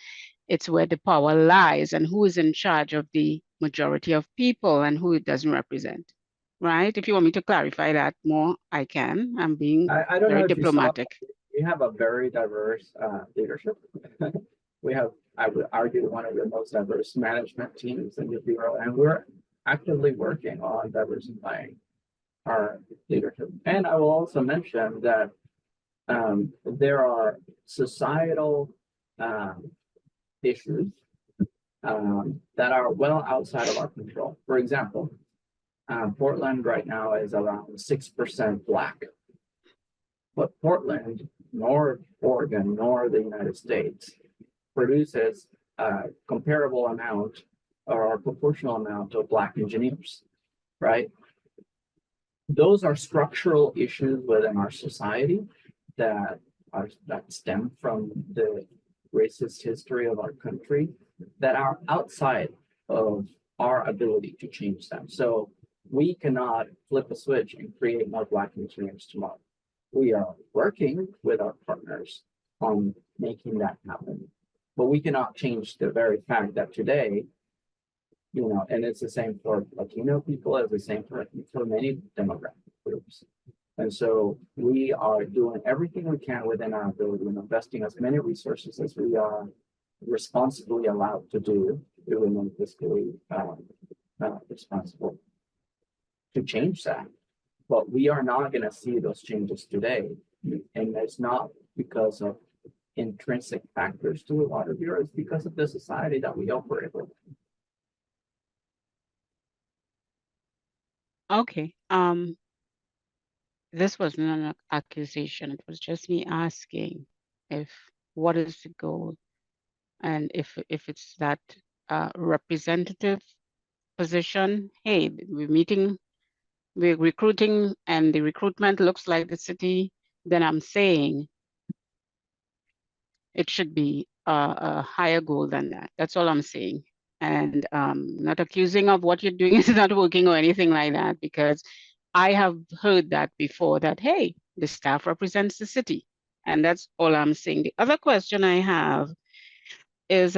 it's where the power lies and who is in charge of the majority of people and who it doesn't represent, right? If you want me to clarify that more, I can. I'm being I don't very know if diplomatic. We have a very diverse leadership. We have, I would argue, one of the most diverse management teams in the bureau, and we're actively working on diversifying our leadership. And I will also mention that there are societal issues that are well outside of our control. For example, Portland right now is around 6% Black. But Portland, nor Oregon, nor the United States produces a comparable amount or a proportional amount of Black engineers, right? Those are structural issues within our society that stem from the racist history of our country that are outside of our ability to change them. So we cannot flip a switch and create more Black engineers tomorrow. We are working with our partners on making that happen, but we cannot change the very fact that today, you know, and it's the same for Latino people, it's the same for many demographic groups. And so we are doing everything we can within our ability and investing as many resources as we are responsibly allowed to do, remain fiscally responsible to change that. But we are not going to see those changes today. And it's not because of intrinsic factors to the Water Bureau, it's because of the society that we operate with. Okay. This wasn't an accusation. It was just me asking if what is the goal, and if it's that representative position. Hey, we're recruiting, and the recruitment looks like the city. Then I'm saying it should be a higher goal than that. That's all I'm saying. And not accusing of what you're doing is not working or anything like that, because I have heard that before, that, hey, the staff represents the city. And that's all I'm saying. The other question I have is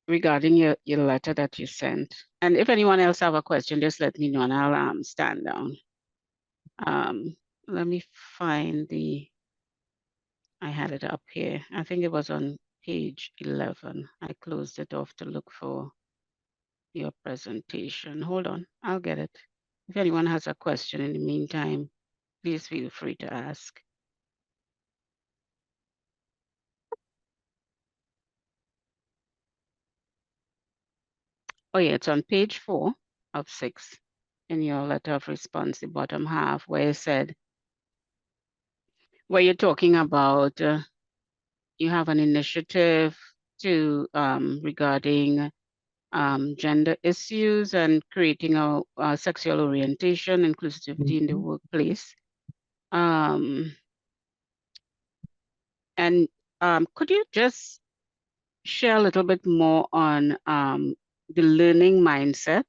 regarding your letter that you sent. And if anyone else have a question, just let me know and I'll stand down. Let me find I had it up here. I think it was on page 11. I closed it off to look for your presentation. Hold on, I'll get it. If anyone has a question in the meantime, please feel free to ask. Oh yeah, it's on page 4 of 6 in your letter of response, the bottom half, where it said, where you're talking about you have an initiative to regarding gender issues and creating a sexual orientation, inclusivity in the workplace. And could you just share a little bit more on the learning mindset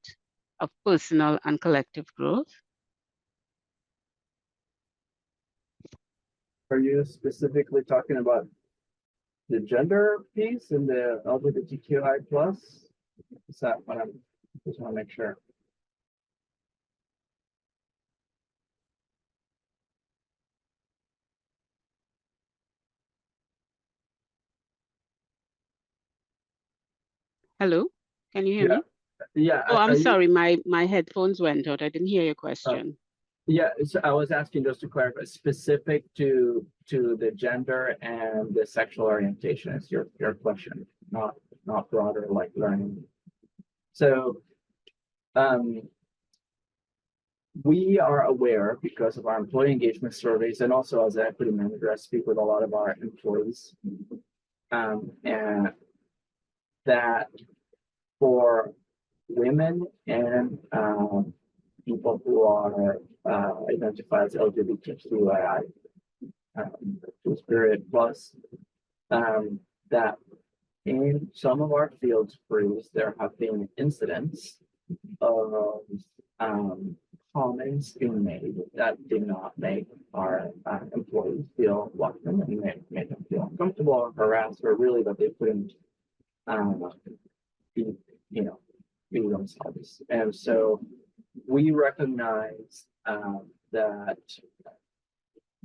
of personal and collective growth? Are you specifically talking about the gender piece and the LGBTQI plus? Is that what I'm just want to make sure? Hello, can you hear me? Yeah. Oh, I'm are you- sorry, my headphones went out. I didn't hear your question. Yeah, so I was asking just to clarify, specific to the gender and the sexual orientation is your question, not broader like learning. So we are aware because of our employee engagement surveys, and also as an equity manager, I speak with a lot of our employees, and that for women and people who are identified as LGBTQII, Spirit plus, that in some of our field crews, there have been incidents of comments being made that did not make our employees feel welcome and made them feel uncomfortable or harassed, or really that they couldn't be, be themselves. And so we recognize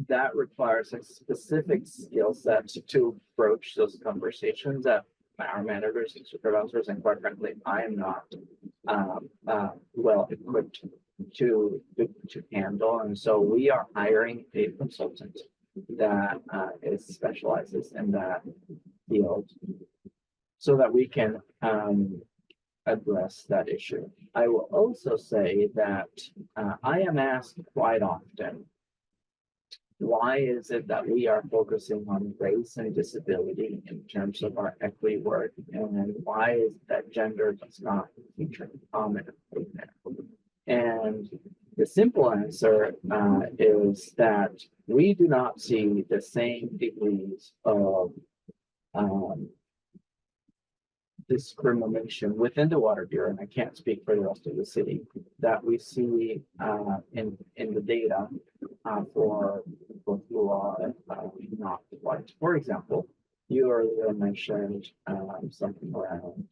that requires a specific skill set to approach those conversations that our managers and supervisors, and quite frankly, I am not well equipped to handle. And so we are hiring a consultant that specializes in that field so that we can address that issue. I will also say that I am asked quite often, why is it that we are focusing on race and disability in terms of our equity work, and why is that gender does not feature prominently there? And the simple answer is that we do not see the same degrees of discrimination within the Water Bureau, and I can't speak for the rest of the city, that we see in the data for people who are not white. For example, you earlier mentioned something around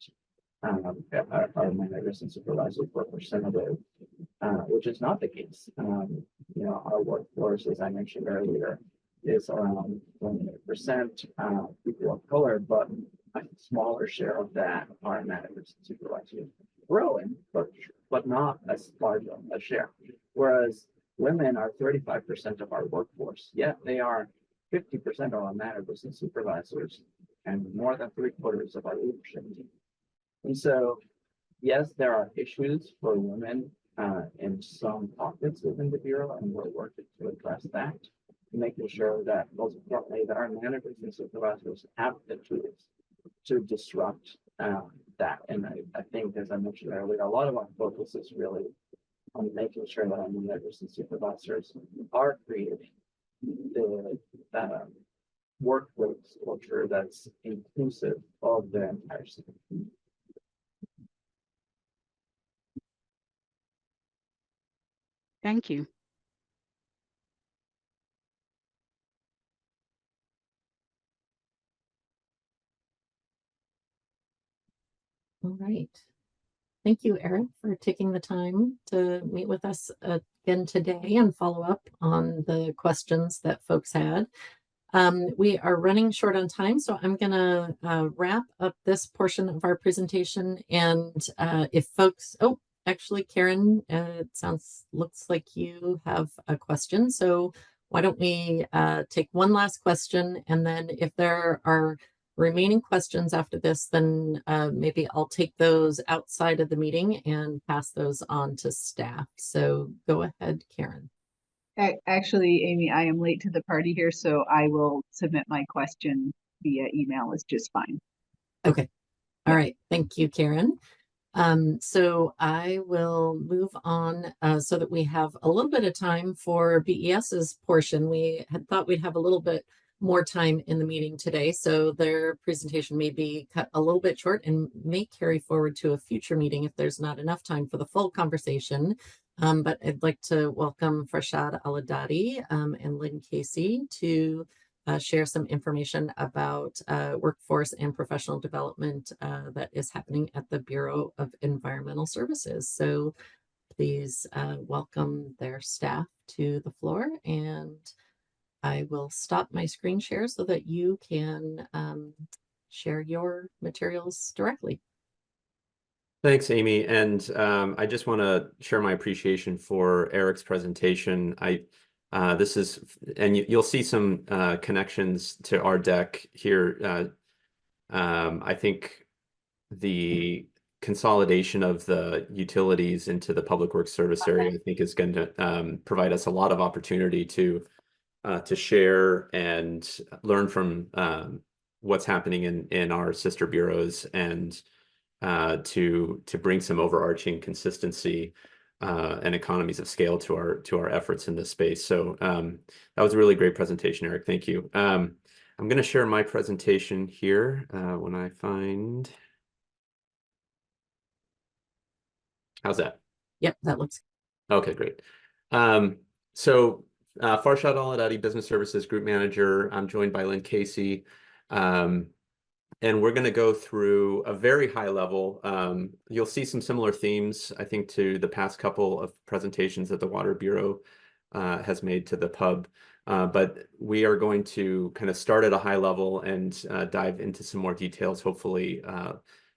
our managers and supervisors were representative, which is not the case. Our workforce, as I mentioned earlier, is around 28% people of color, but a smaller share of that are managers and supervisors. Growing, but not as large of a share. Whereas women are 35% of our workforce, yet they are 50% of our managers and supervisors, and more than 3/4 of our leadership team. And so, yes, there are issues for women in some pockets within the Bureau, and we're working to address that, making sure that, most importantly, that our managers and supervisors have the tools to disrupt that. And I think, as I mentioned earlier, a lot of our focus is really on making sure that our managers and supervisors are creating the workplace culture that's inclusive of the entire city. Thank you. All right. Thank you, Eric, for taking the time to meet with us again today and follow up on the questions that folks had. We are running short on time, so I'm going to wrap up this portion of our presentation. And if folks, actually, Karen, it looks like you have a question. So why don't we take one last question, and then if there are remaining questions after this, then maybe I'll take those outside of the meeting and pass those on to staff. So go ahead, Karen. Actually, Amy, I am late to the party here, so I will submit my question via email is just fine. Okay. All right. Thank you, Karen. So I will move on so that we have a little bit of time for BES's portion. We had thought we'd have a little bit more time in the meeting today, so their presentation may be cut a little bit short and may carry forward to a future meeting if there's not enough time for the full conversation. But I'd like to welcome Farshad Aladadi and Lynn Casey to share some information about workforce and professional development that is happening at the Bureau of Environmental Services. So please welcome their staff to the floor, and I will stop my screen share so that you can share your materials directly. Thanks, Amy. And I just want to share my appreciation for Eric's presentation. This is, and you'll see some connections to our deck here. I think the consolidation of the utilities into the public works service area, I think, is going to provide us a lot of opportunity to share and learn from what's happening in our sister bureaus, and to bring some overarching consistency and economies of scale to our efforts in this space. So that was a really great presentation, Eric. Thank you. I'm going to share my presentation here when I find. How's that? Yep, that looks. Okay, great. So Farshad Aladadi, Business Services Group Manager. I'm joined by Lynn Casey. And we're going to go through a very high level. You'll see some similar themes, I think, to the past couple of presentations that the Water Bureau has made to the pub. But we are going to kind of start at a high level and dive into some more details, hopefully,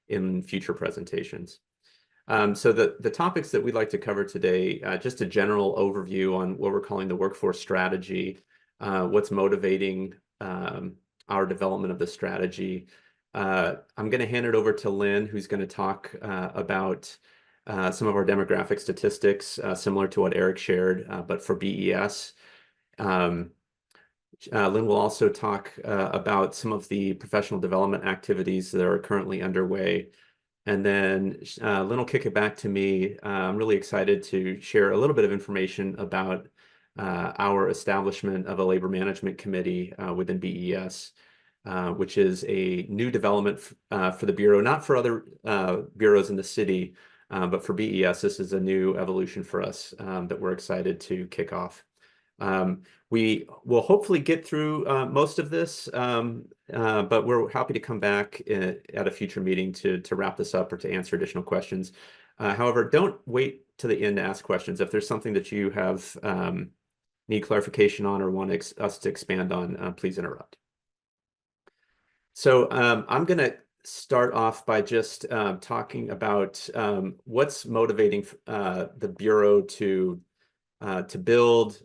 in future presentations. So the topics that we'd like to cover today, just a general overview on what we're calling the workforce strategy, what's motivating our development of the strategy. I'm going to hand it over to Lynn, who's going to talk about some of our demographic statistics, similar to what Eric shared, but for BES. Lynn will also talk about some of the professional development activities that are currently underway. And then Lynn will kick it back to me. I'm really excited to share a little bit of information about our establishment of a labor management committee within BES. which is a new development for the Bureau, not for other bureaus in the city, but for BES. This is a new evolution for us that we're excited to kick off. We will hopefully get through most of this, but we're happy to come back at a future meeting to wrap this up or to answer additional questions. However, don't wait to the end to ask questions. If there's something that you have need clarification on or want us to expand on, please interrupt. So I'm going to start off by just talking about what's motivating the Bureau to build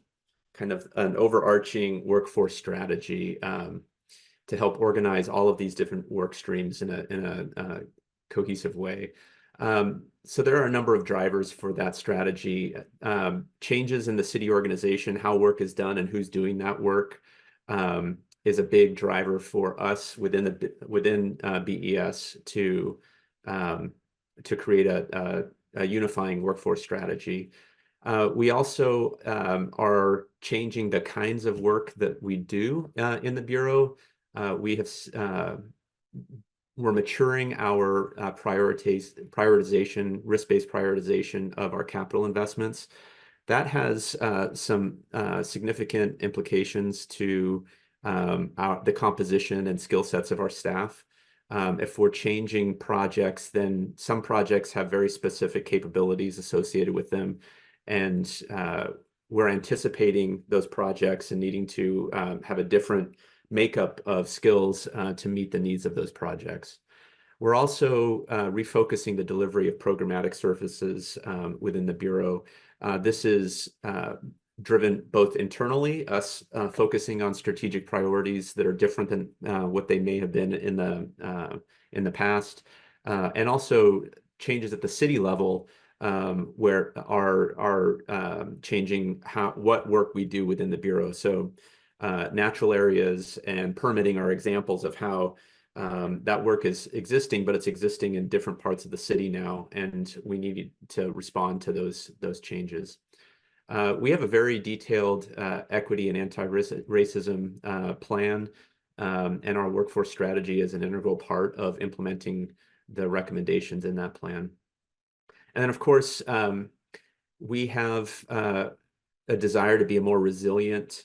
kind of an overarching workforce strategy to help organize all of these different work streams in a cohesive way. So there are a number of drivers for that strategy. Changes in the city organization, how work is done and who's doing that work is a big driver for us within BES to create a unifying workforce strategy. We also are changing the kinds of work that we do in the Bureau. We're maturing our prioritization, risk-based prioritization of our capital investments. That has some significant implications to the composition and skill sets of our staff. If we're changing projects, then some projects have very specific capabilities associated with them. And we're anticipating those projects and needing to have a different makeup of skills to meet the needs of those projects. We're also refocusing the delivery of programmatic services within the Bureau. This is driven both internally, us focusing on strategic priorities that are different than what they may have been in the past, and also changes at the city level where are changing what work we do within the Bureau. So natural areas and permitting are examples of how that work is existing, but it's existing in different parts of the city now, and we need to respond to those changes. We have a very detailed equity and anti-racism plan, and our workforce strategy is an integral part of implementing the recommendations in that plan. And then, of course, we have a desire to be a more resilient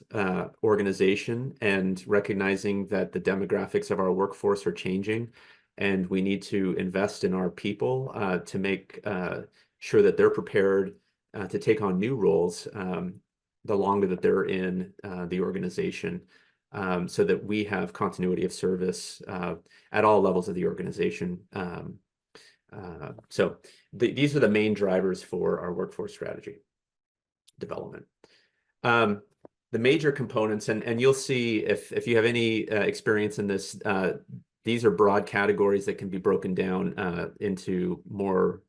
organization, and recognizing that the demographics of our workforce are changing, and we need to invest in our people to make sure that they're prepared to take on new roles the longer that they're in the organization, so that we have continuity of service at all levels of the organization. So these are the main drivers for our workforce strategy development. The major components, and you'll see if you have any experience in this, these are broad categories that can be broken down into more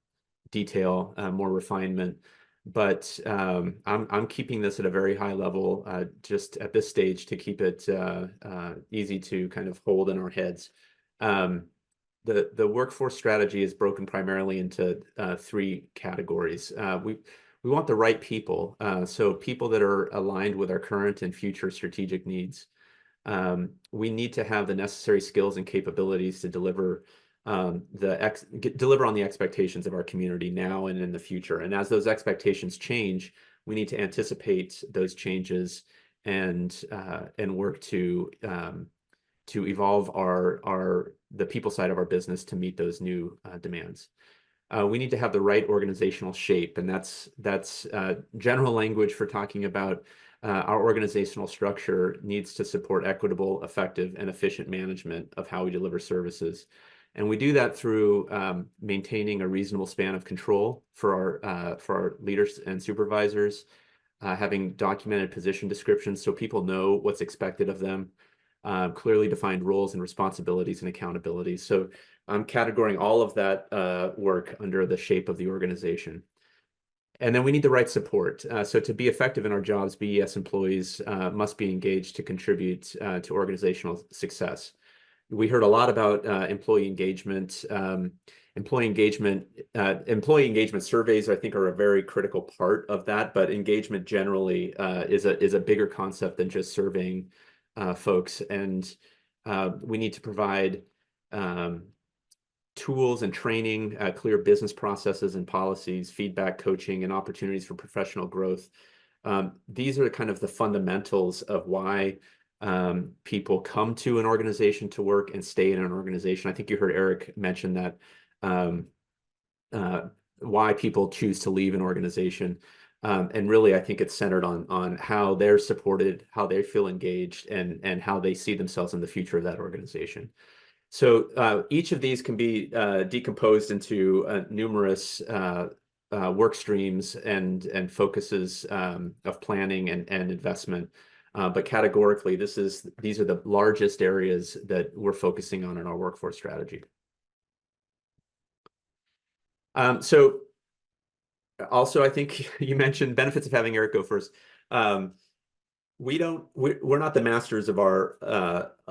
detail, more refinement. But I'm keeping this at a very high level just at this stage to keep it easy to kind of hold in our heads. The workforce strategy is broken primarily into three categories. We want the right people, so people that are aligned with our current and future strategic needs. We need to have the necessary skills and capabilities to deliver on the expectations of our community now and in the future. And as those expectations change, we need to anticipate those changes and work to evolve the people side of our business to meet those new demands. We need to have the right organizational shape, and that's general language for talking about our organizational structure needs to support equitable, effective, and efficient management of how we deliver services. And we do that through maintaining a reasonable span of control for our leaders and supervisors, having documented position descriptions so people know what's expected of them, clearly defined roles and responsibilities and accountabilities. So I'm categorizing all of that work under the shape of the organization. And then we need the right support. So to be effective in our jobs, BES employees must be engaged to contribute to organizational success. We heard a lot about employee engagement. Employee engagement surveys, I think, are a very critical part of that. But engagement generally is a bigger concept than just surveying folks. And We need to provide tools and training, clear business processes and policies, feedback, coaching, and opportunities for professional growth. These are kind of the fundamentals of why people come to an organization to work and stay in an organization. I think you heard Eric mention that why people choose to leave an organization. And really, I think it's centered on how they're supported, how they feel engaged, and how they see themselves in the future of that organization. So each of these can be decomposed into numerous work streams and focuses of planning and investment. But categorically, these are the largest areas that we're focusing on in our workforce strategy. So also, I think you mentioned benefits of having Eric go first. We're not the masters of our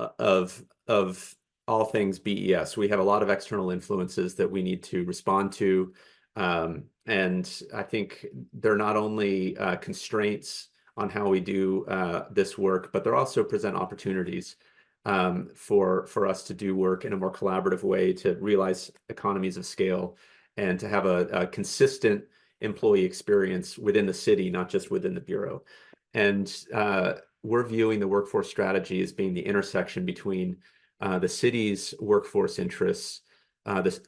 of all things BES. We have a lot of external influences that we need to respond to. And I think they're not only constraints on how we do this work, but they're also present opportunities for us to do work in a more collaborative way, to realize economies of scale, and to have a consistent employee experience within the city, not just within the Bureau. And we're viewing the workforce strategy as being the intersection between the city's workforce interests,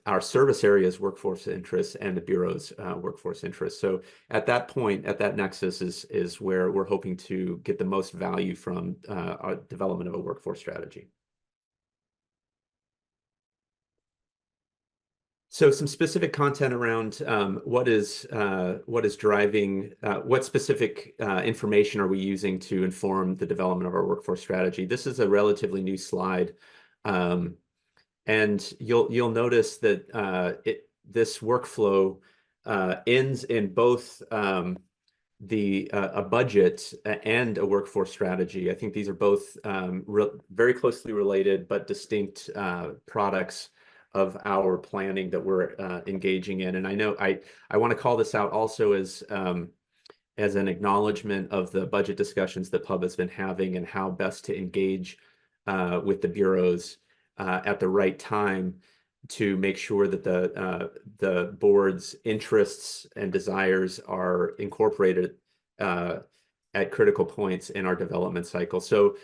our service area's workforce interests, and the Bureau's workforce interests. So at that point, at that nexus is where we're hoping to get the most value from our development of a workforce strategy. So some specific content around what is driving, what specific information are we using to inform the development of our workforce strategy? This is a relatively new slide. And you'll notice that this workflow ends in both a budget and a workforce strategy. I think these are both very closely related but distinct products of our planning that we're engaging in. And I know I want to call this out also as an acknowledgement of the budget discussions that PUB has been having and how best to engage with the bureaus at the right time to make sure that the board's interests and desires are incorporated at critical points in our development cycle. So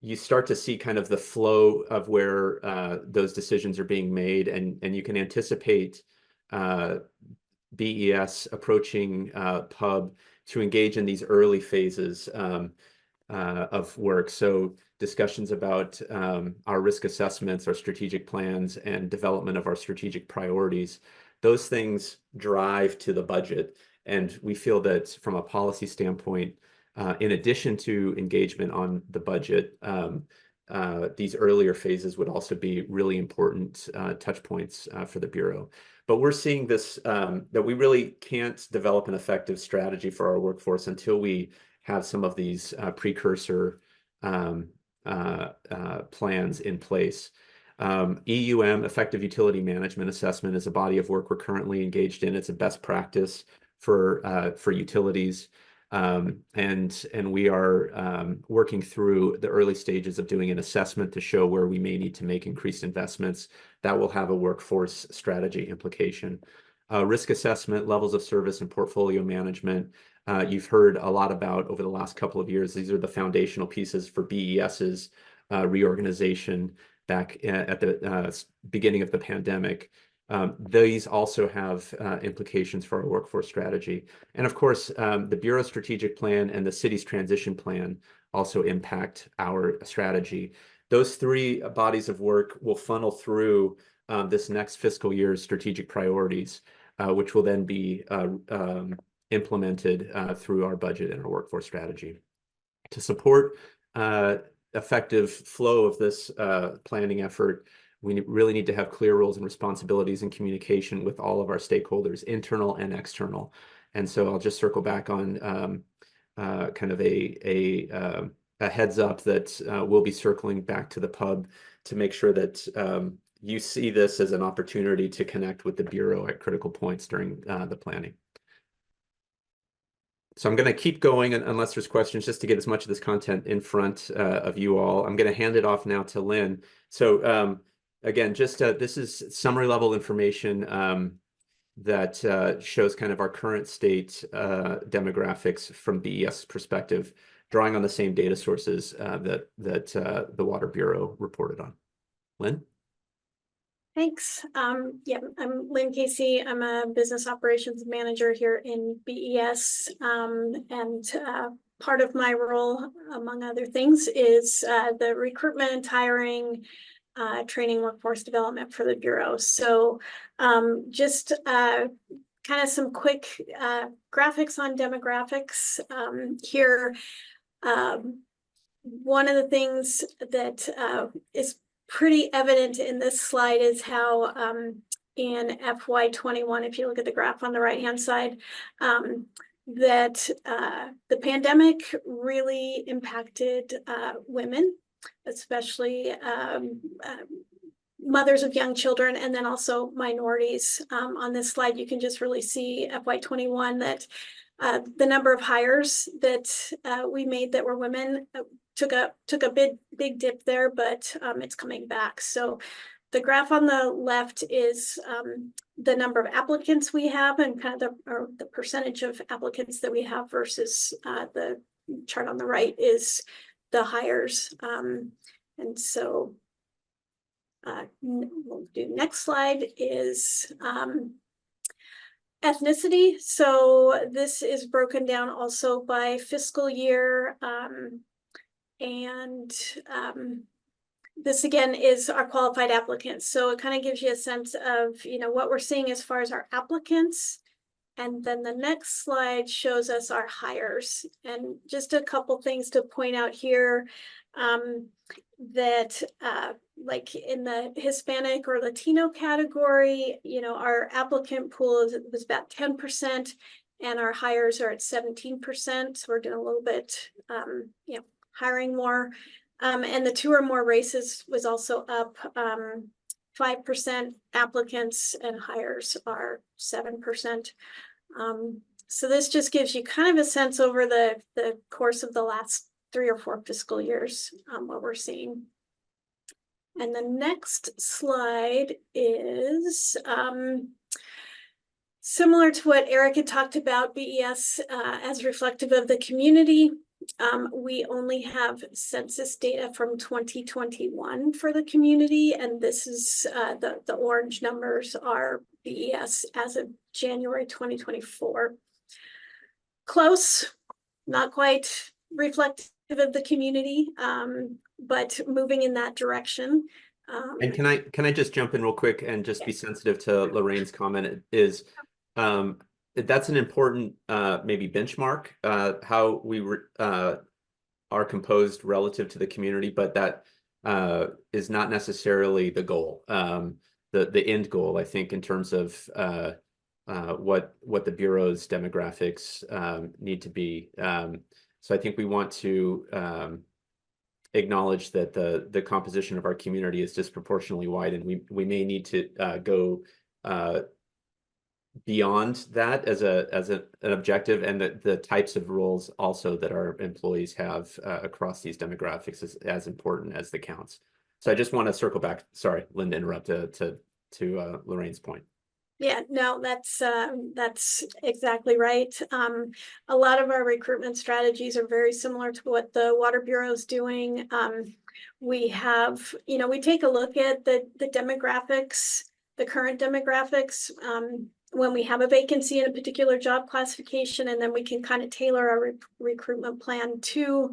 you start to see kind of the flow of where those decisions are being made, and you can anticipate BES approaching PUB to engage in these early phases of work. So discussions about our risk assessments, our strategic plans, and development of our strategic priorities. Those things drive to the budget. And we feel that from a policy standpoint, in addition to engagement on the budget, these earlier phases would also be really important touch points for the Bureau. But we're seeing this, that we really can't develop an effective strategy for our workforce until we have some of these precursor plans in place. EUM, Effective Utility Management Assessment, is a body of work we're currently engaged in. It's a best practice for utilities. And we are working through the early stages of doing an assessment to show where we may need to make increased investments that will have a workforce strategy implication. Risk assessment, levels of service, and portfolio management. You've heard a lot about over the last couple of years. These are the foundational pieces for BES's reorganization back at the beginning of the pandemic. These also have implications for our workforce strategy. And of course, the Bureau strategic plan and the city's transition plan also impact our strategy. Those three bodies of work will funnel through this next fiscal year's strategic priorities, which will then be implemented through our budget and our workforce strategy. To support effective flow of this planning effort, we really need to have clear roles and responsibilities and communication with all of our stakeholders, internal and external. And so I'll just circle back on kind of a heads up that we'll be circling back to the PUB to make sure that you see this as an opportunity to connect with the Bureau at critical points during the planning. So I'm going to keep going unless there's questions, just to get as much of this content in front of you all. I'm going to hand it off now to Lynn. So again, just this is summary level information that shows kind of our current state demographics from BES perspective, drawing on the same data sources that the Water Bureau reported on. Lynn? Thanks. Yeah, I'm Lynn Casey. I'm a business operations manager here in BES. And part of my role, among other things, is the recruitment, hiring, training, workforce development for the Bureau. So just kind of some quick graphics on demographics here. One of the things that is pretty evident in this slide is how in FY21, if you look at the graph on the right-hand side, that the pandemic really impacted women, especially mothers of young children, and then also minorities. On this slide, you can just really see FY21 that the number of hires that we made that were women took a big dip there, but it's coming back. So the graph on the left is the number of applicants we have and kind of the percentage of applicants that we have versus the chart on the right is the hires. And so we'll do next slide is ethnicity. So this is broken down also by fiscal year. And this again is our qualified applicants. So it kind of gives you a sense of, you know, what we're seeing as far as our applicants. And then the next slide shows us our hires. And just a couple things to point out here, that like in the Hispanic or Latino category, you know, our applicant pool was about 10% and our hires are at 17%. So we're doing a little bit, you know, hiring more. And the 2 or more races was also up 5% applicants and hires are 7%. So this just gives you kind of a sense over the course of the last 3 or 4 fiscal years, what we're seeing. And the next slide is similar to what Eric had talked about, BES as reflective of the community. We only have census data from 2021 for the community, and this is the orange numbers are BES as of January 2024. Close, not quite reflective of the community, but moving in that direction. And can I just jump in real quick and just be sensitive to Lorraine's comment is that's an important maybe benchmark, how we are composed relative to the community, but that is not necessarily the goal, the end goal, I think, in terms of what the Bureau's demographics need to be. So I think we want to acknowledge that the composition of our community is disproportionately wide, and we may need to go beyond that as an objective, and the types of roles also that our employees have across these demographics is as important as the counts. So I just want to circle back. Sorry, Linda, interrupt to Lorraine's point. Yeah, no, that's exactly right. A lot of our recruitment strategies are very similar to what the Water Bureau is doing. We have, you know, we take a look at the demographics, the current demographics, when we have a vacancy in a particular job classification, and then we can kind of tailor our recruitment plan to,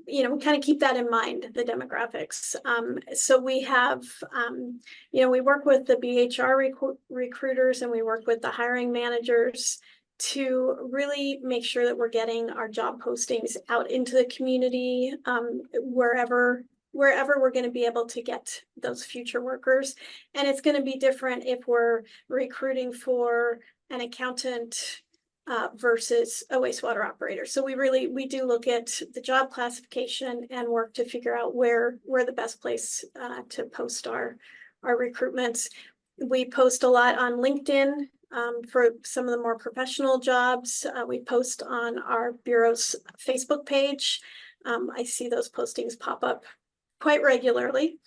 you know, we kind of keep that in mind, the demographics. So we have, you know, we work with the BHR recruiters and we work with the hiring managers to really make sure that we're getting our job postings out into the community, wherever we're going to be able to get those future workers. And it's going to be different if we're recruiting for an accountant versus a wastewater operator. So we do look at the job classification and work to figure out where the best place to post our recruitments. We post a lot on LinkedIn For some of the more professional jobs, we post on our Bureau's Facebook page. I see those postings pop up quite regularly.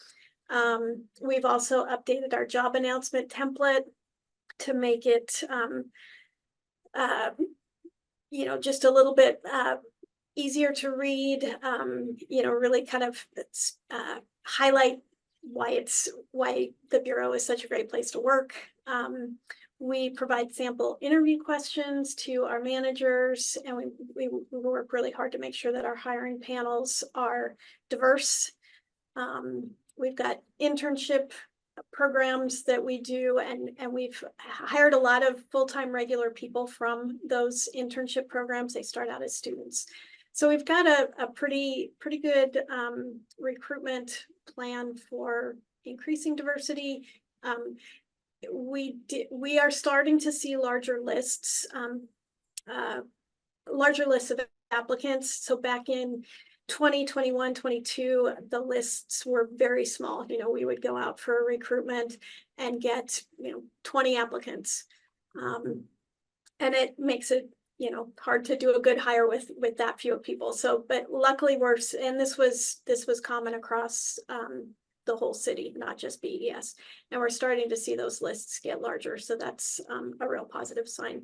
We've also updated our job announcement template to make it, just a little bit easier to read, really kind of highlight why the Bureau is such a great place to work. We provide sample interview questions to our managers, and we work really hard to make sure that our hiring panels are diverse. We've got internship programs that we do, and we've hired a lot of full-time regular people from those internship programs. They start out as students. So we've got a pretty good recruitment plan for increasing diversity. We are starting to see larger lists of applicants. So back in 2021, 22, the lists were very small. We would go out for a recruitment and get 20 applicants, and it makes it hard to do a good hire with that few people. So, but luckily and this was common across the whole city, not just BES, and we're starting to see those lists get larger. So that's a real positive sign.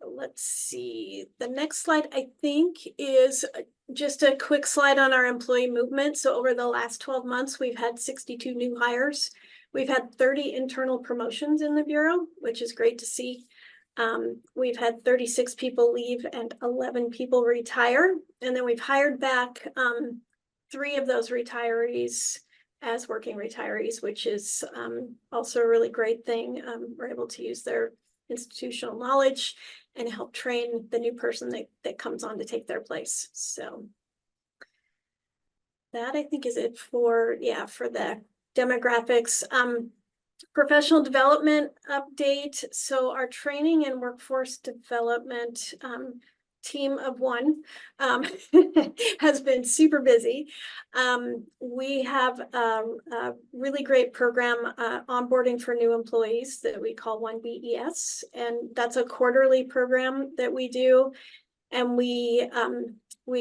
Let's see. The next slide, I think, is just a quick slide on our employee movement. So over the last 12 months, we've had 62 new hires. We've had 30 internal promotions in the Bureau, which is great to see. We've had 36 people leave and 11 people retire. And then we've hired back 3 of those retirees as working retirees, which is also a really great thing. We're able to use their institutional knowledge and help train the new person that comes on to take their place. So that, I think, is it for the demographics. Professional development update. So our training and workforce development team of one has been super busy. We have a really great program, onboarding for new employees, that we call One BES, and that's a quarterly program that we do. And we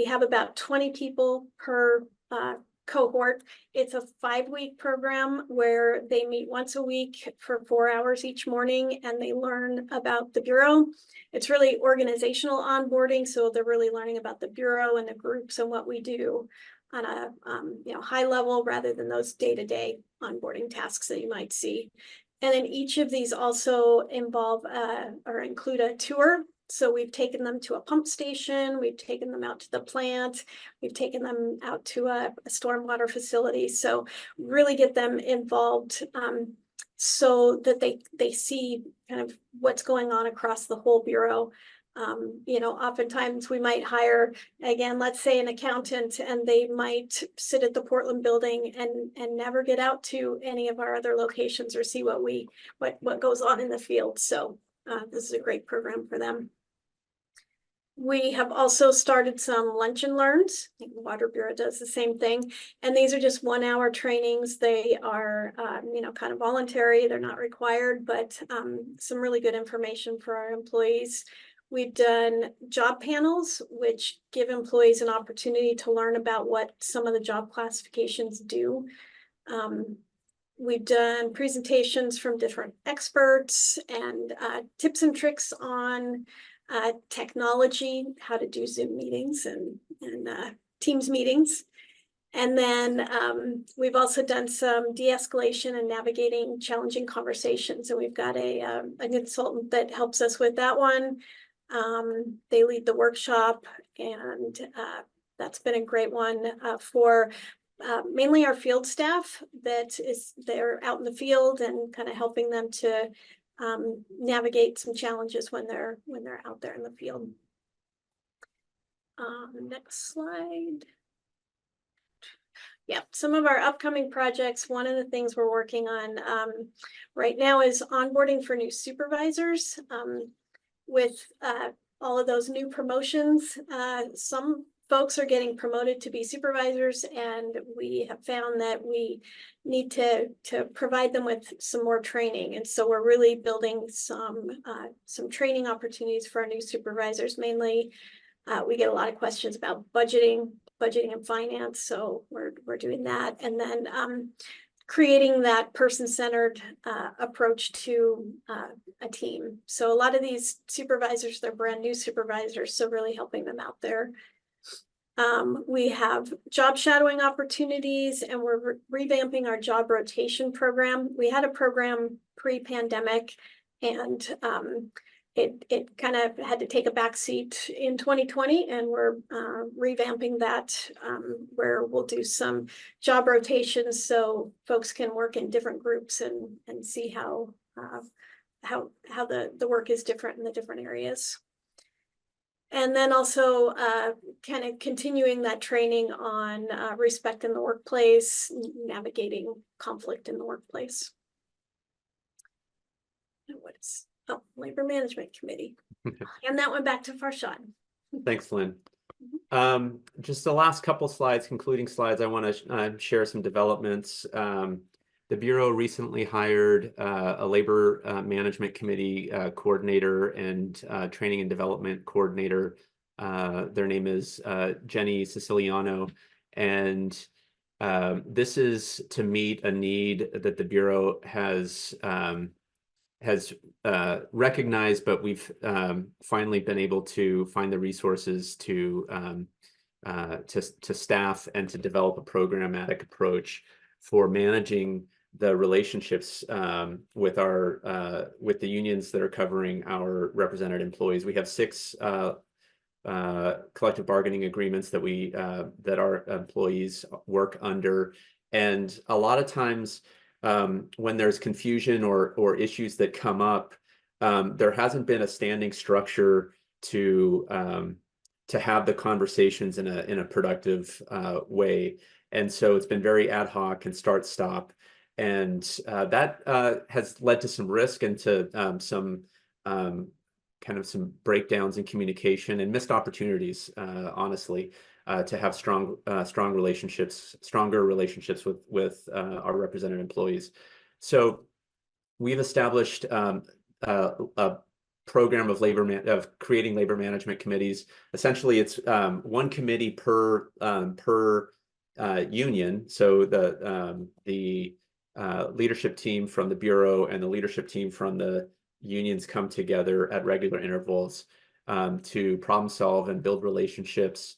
have about 20 people per cohort. It's a 5-week program where they meet once a week for 4 hours each morning, and they learn about the Bureau. It's really organizational onboarding, so they're really learning about the Bureau and the groups and what we do on a high level, rather than those day-to-day onboarding tasks that you might see. And then each of these also involve or include a tour. So we've taken them to a pump station, we've taken them out to the plant, we've taken them out to a stormwater facility. So really get them involved so that they see kind of what's going on across the whole Bureau. Oftentimes we might hire, again, let's say an accountant, and they might sit at the Portland building and never get out to any of our other locations or see what goes on in the field. So this is a great program for them. We have also started some lunch and learns. I think the Water Bureau does the same thing. And these are just 1-hour trainings. They are, kind of voluntary. They're not required, but some really good information for our employees. We've done job panels, which give employees an opportunity to learn about what some of the job classifications do. We've done presentations from different experts and tips and tricks on technology, how to do Zoom meetings and Teams meetings. And then we've also done some de-escalation and navigating challenging conversations. And we've got a consultant that helps us with that one. They lead the workshop, and that's been a great one for mainly our field staff they're out in the field and kind of helping them to navigate some challenges when they're out there in the field. Next slide. Yeah, some of our upcoming projects. One of the things we're working on right now is onboarding for new supervisors. With all of those new promotions, some folks are getting promoted to be supervisors, and we have found that we need to provide them with some more training. And so we're really building some training opportunities for our new supervisors. Mainly, we get a lot of questions about budgeting and finance, so we're doing that. And then creating that person-centered approach to a team. So a lot of these supervisors, they're brand new supervisors, so really helping them out there. We have job shadowing opportunities, and we're revamping our job rotation program. We had a program pre-pandemic, and it kind of had to take a back seat in 2020, and we're revamping that, where we'll do some job rotations so folks can work in different groups and see how the work is different in the different areas. And then also kind of continuing that training on respect in the workplace, navigating conflict in the workplace. And what is Labor Management Committee? And that went back to Farshad. Thanks, Lynn. Just the last couple slides, concluding slides, I want to share some developments. The Bureau recently hired a Labor Management Committee coordinator and training and development coordinator. Their name is Jenny Siciliano, and this is to meet a need that the Bureau has recognized, but we've finally been able to find the resources to staff and to develop a programmatic approach for managing the relationships with the unions that are covering our represented employees. We have 6 collective bargaining agreements that our employees work under, and a lot of times when there's confusion or issues that come up, there hasn't been a standing structure to have the conversations in a productive way, and so it's been very ad hoc and start-stop. And that has led to some risk and to some breakdowns in communication and missed opportunities, honestly, to have stronger relationships with our represented employees. So we've established a program of creating labor management committees. Essentially, it's one committee per union. So the leadership team from the Bureau and the leadership team from the unions come together at regular intervals to problem solve and build relationships.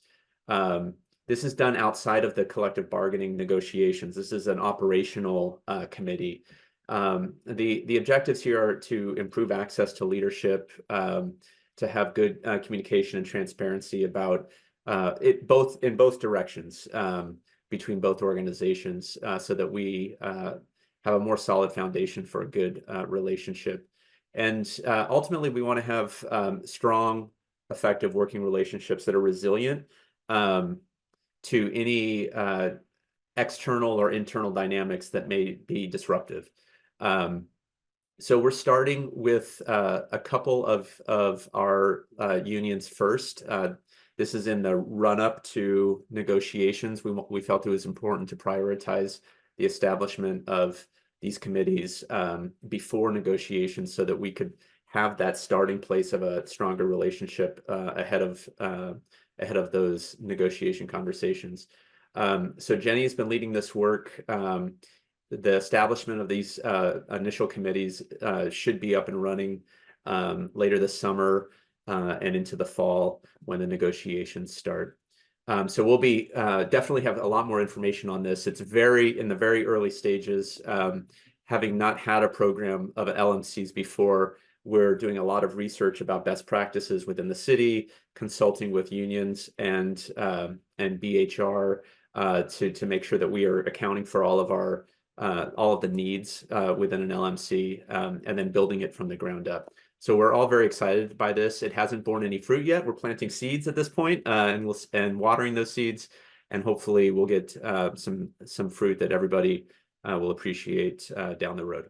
This is done outside of the collective bargaining negotiations. This is an operational committee. The objectives here are to improve access to leadership, to have good communication and transparency about it in both directions, between both organizations, so that we have a more solid foundation for a good relationship. And ultimately, we want to have strong, effective working relationships that are resilient to any external or internal dynamics that may be disruptive. So we're starting with a couple of our unions first. This is in the run-up to negotiations. We felt it was important to prioritize the establishment of these committees before negotiations, so that we could have that starting place of a stronger relationship ahead of those negotiation conversations. So Jenny has been leading this work. The establishment of these initial committees should be up and running later this summer and into the fall when the negotiations start. So we'll be definitely have a lot more information on this. It's in the very early stages. Having not had a program of LMCs before, we're doing a lot of research about best practices within the city, consulting with unions and BHR to make sure that we are accounting for all of the needs within an LMC, and then building it from the ground up. So we're all very excited by this. It hasn't borne any fruit yet. We're planting seeds at this point, and watering those seeds, and hopefully we'll get some fruit that everybody will appreciate down the road.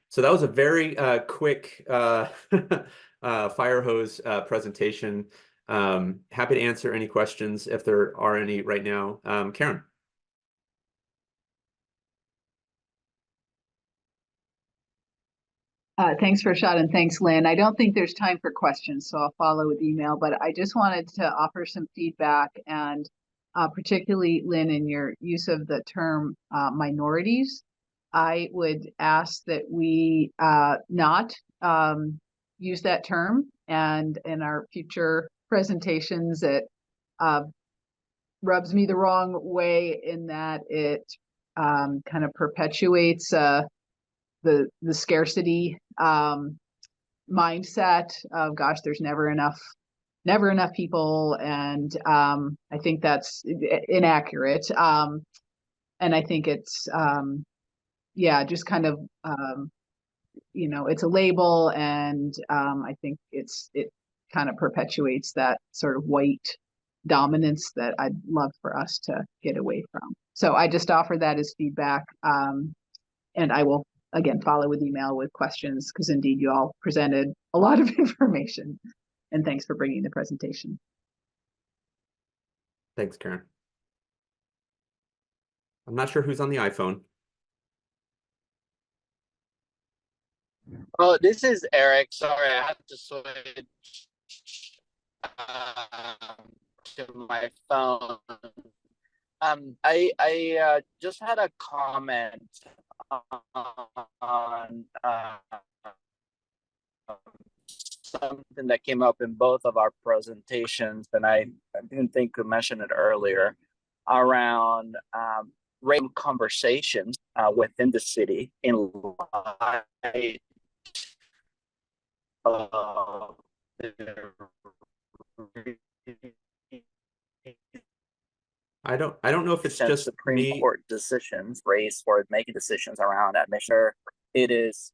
So that was a very quick fire hose presentation. Happy to answer any questions if there are any right now. Karen. Thanks, Rashad, and thanks, Lynn. I don't think there's time for questions, so I'll follow with email, but I just wanted to offer some feedback and particularly, Lynn, in your use of the term minorities, I would ask that we not use that term, and in our future presentations, it rubs me the wrong way in that it kind of perpetuates the scarcity mindset of, gosh, there's never enough people, and I think that's inaccurate. And I think it's yeah, just kind of you know, it's a label, and I think it kind of perpetuates that sort of white dominance that I'd love for us to get away from. So I just offer that as feedback, and I will again follow with email with questions, because indeed you all presented a lot of information, and thanks for bringing the presentation. Thanks, Karen. I'm not sure who's on the iPhone. Oh, this is Eric. Sorry, I had to switch to my phone. I just had a comment on something that came up in both of our presentations, and I didn't think to mention it earlier, around rate conversations within the city in light of I don't know if it's just Supreme me. Court decisions raised for making decisions around admission. It is.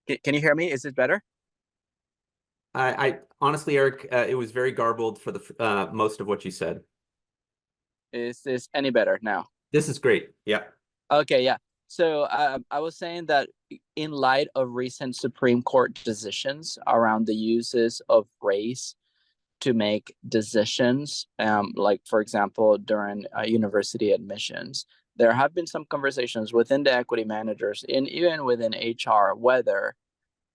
Can you hear me? Is it better? I honestly, Eric, it was very garbled for the most of what you said. Is this any better now? This is great. Yeah. Okay, yeah. So I was saying that in light of recent Supreme Court decisions around the uses of race to make decisions, like, for example, during university admissions, there have been some conversations within the equity managers and even within HR whether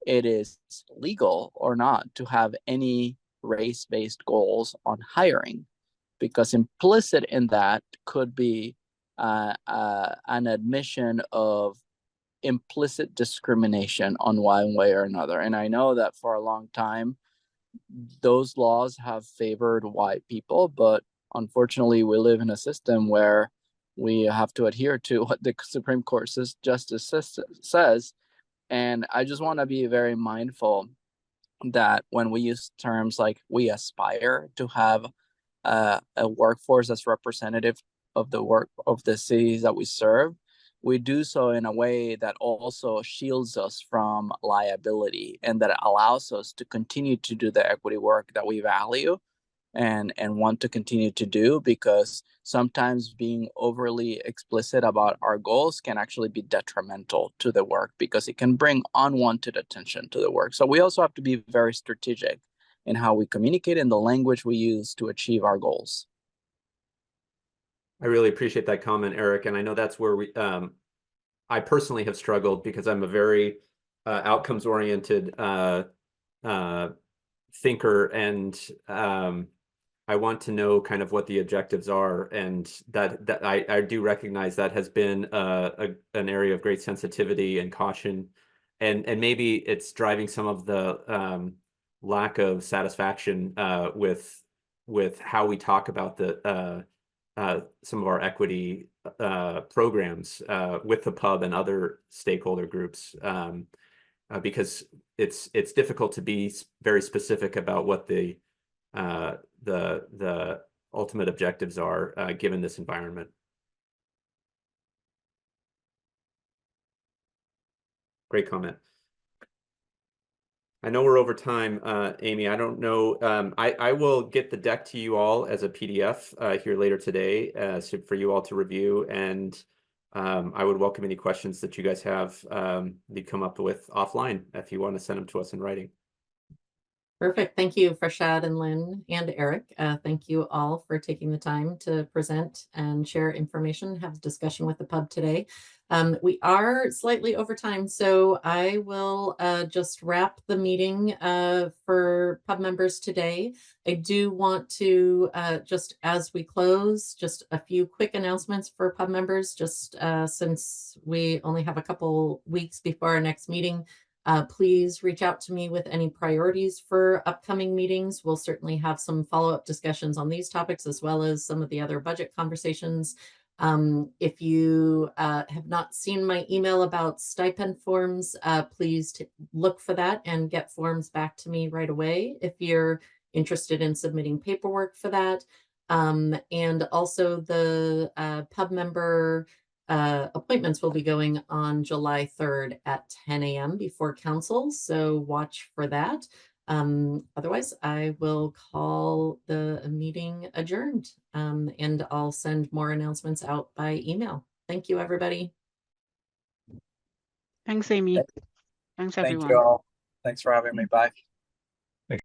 it is legal or not to have any race-based goals on hiring, because implicit in that could be an admission of implicit discrimination on one way or another. And I know that for a long time, those laws have favored white people, but unfortunately, we live in a system where we have to adhere to what the Supreme Court justice says. And I just want to be very mindful that when we use terms like we aspire to have a workforce that's representative of the work of the cities that we serve, we do so in a way that also shields us from liability and that allows us to continue to do the equity work that we value and want to continue to do, because sometimes being overly explicit about our goals can actually be detrimental to the work because it can bring unwanted attention to the work. So we also have to be very strategic in how we communicate and the language we use to achieve our goals. I really appreciate that comment, Eric. And I know that's where I personally have struggled, because I'm a very outcomes-oriented thinker, and I want to know kind of what the objectives are, and that I do recognize that has been an area of great sensitivity and caution, and maybe it's driving some of the lack of satisfaction with how we talk about the some of our equity programs with the pub and other stakeholder groups, because it's difficult to be very specific about what the ultimate objectives are given this environment. Great comment. I know we're over time, Amy. I don't know. I will get the deck to you all as a PDF here later today, so for you all to review. And I would welcome any questions that you guys have you come up with offline if you want to send them to us in writing. Perfect. Thank you, Farshad and Lynn and Eric. Thank you all for taking the time to present and share information, have a discussion with the pub today. We are slightly over time, so I will just wrap the meeting for pub members today. I do want to, just as we close, just a few quick announcements for pub members, just since we only have a couple weeks before our next meeting. Please reach out to me with any priorities for upcoming meetings. We'll certainly have some follow-up discussions on these topics as well as some of the other budget conversations. If you have not seen my email about stipend forms, please look for that and get forms back to me right away if you're interested in submitting paperwork for that. And also the pub member appointments will be going on July 3rd at 10 a.m. before council, so watch for that. Otherwise, I will call the meeting adjourned, and I'll send more announcements out by email. Thank you, everybody. Thanks, Amy. Thanks, Thank everyone. you all. Thanks for having me. Bye.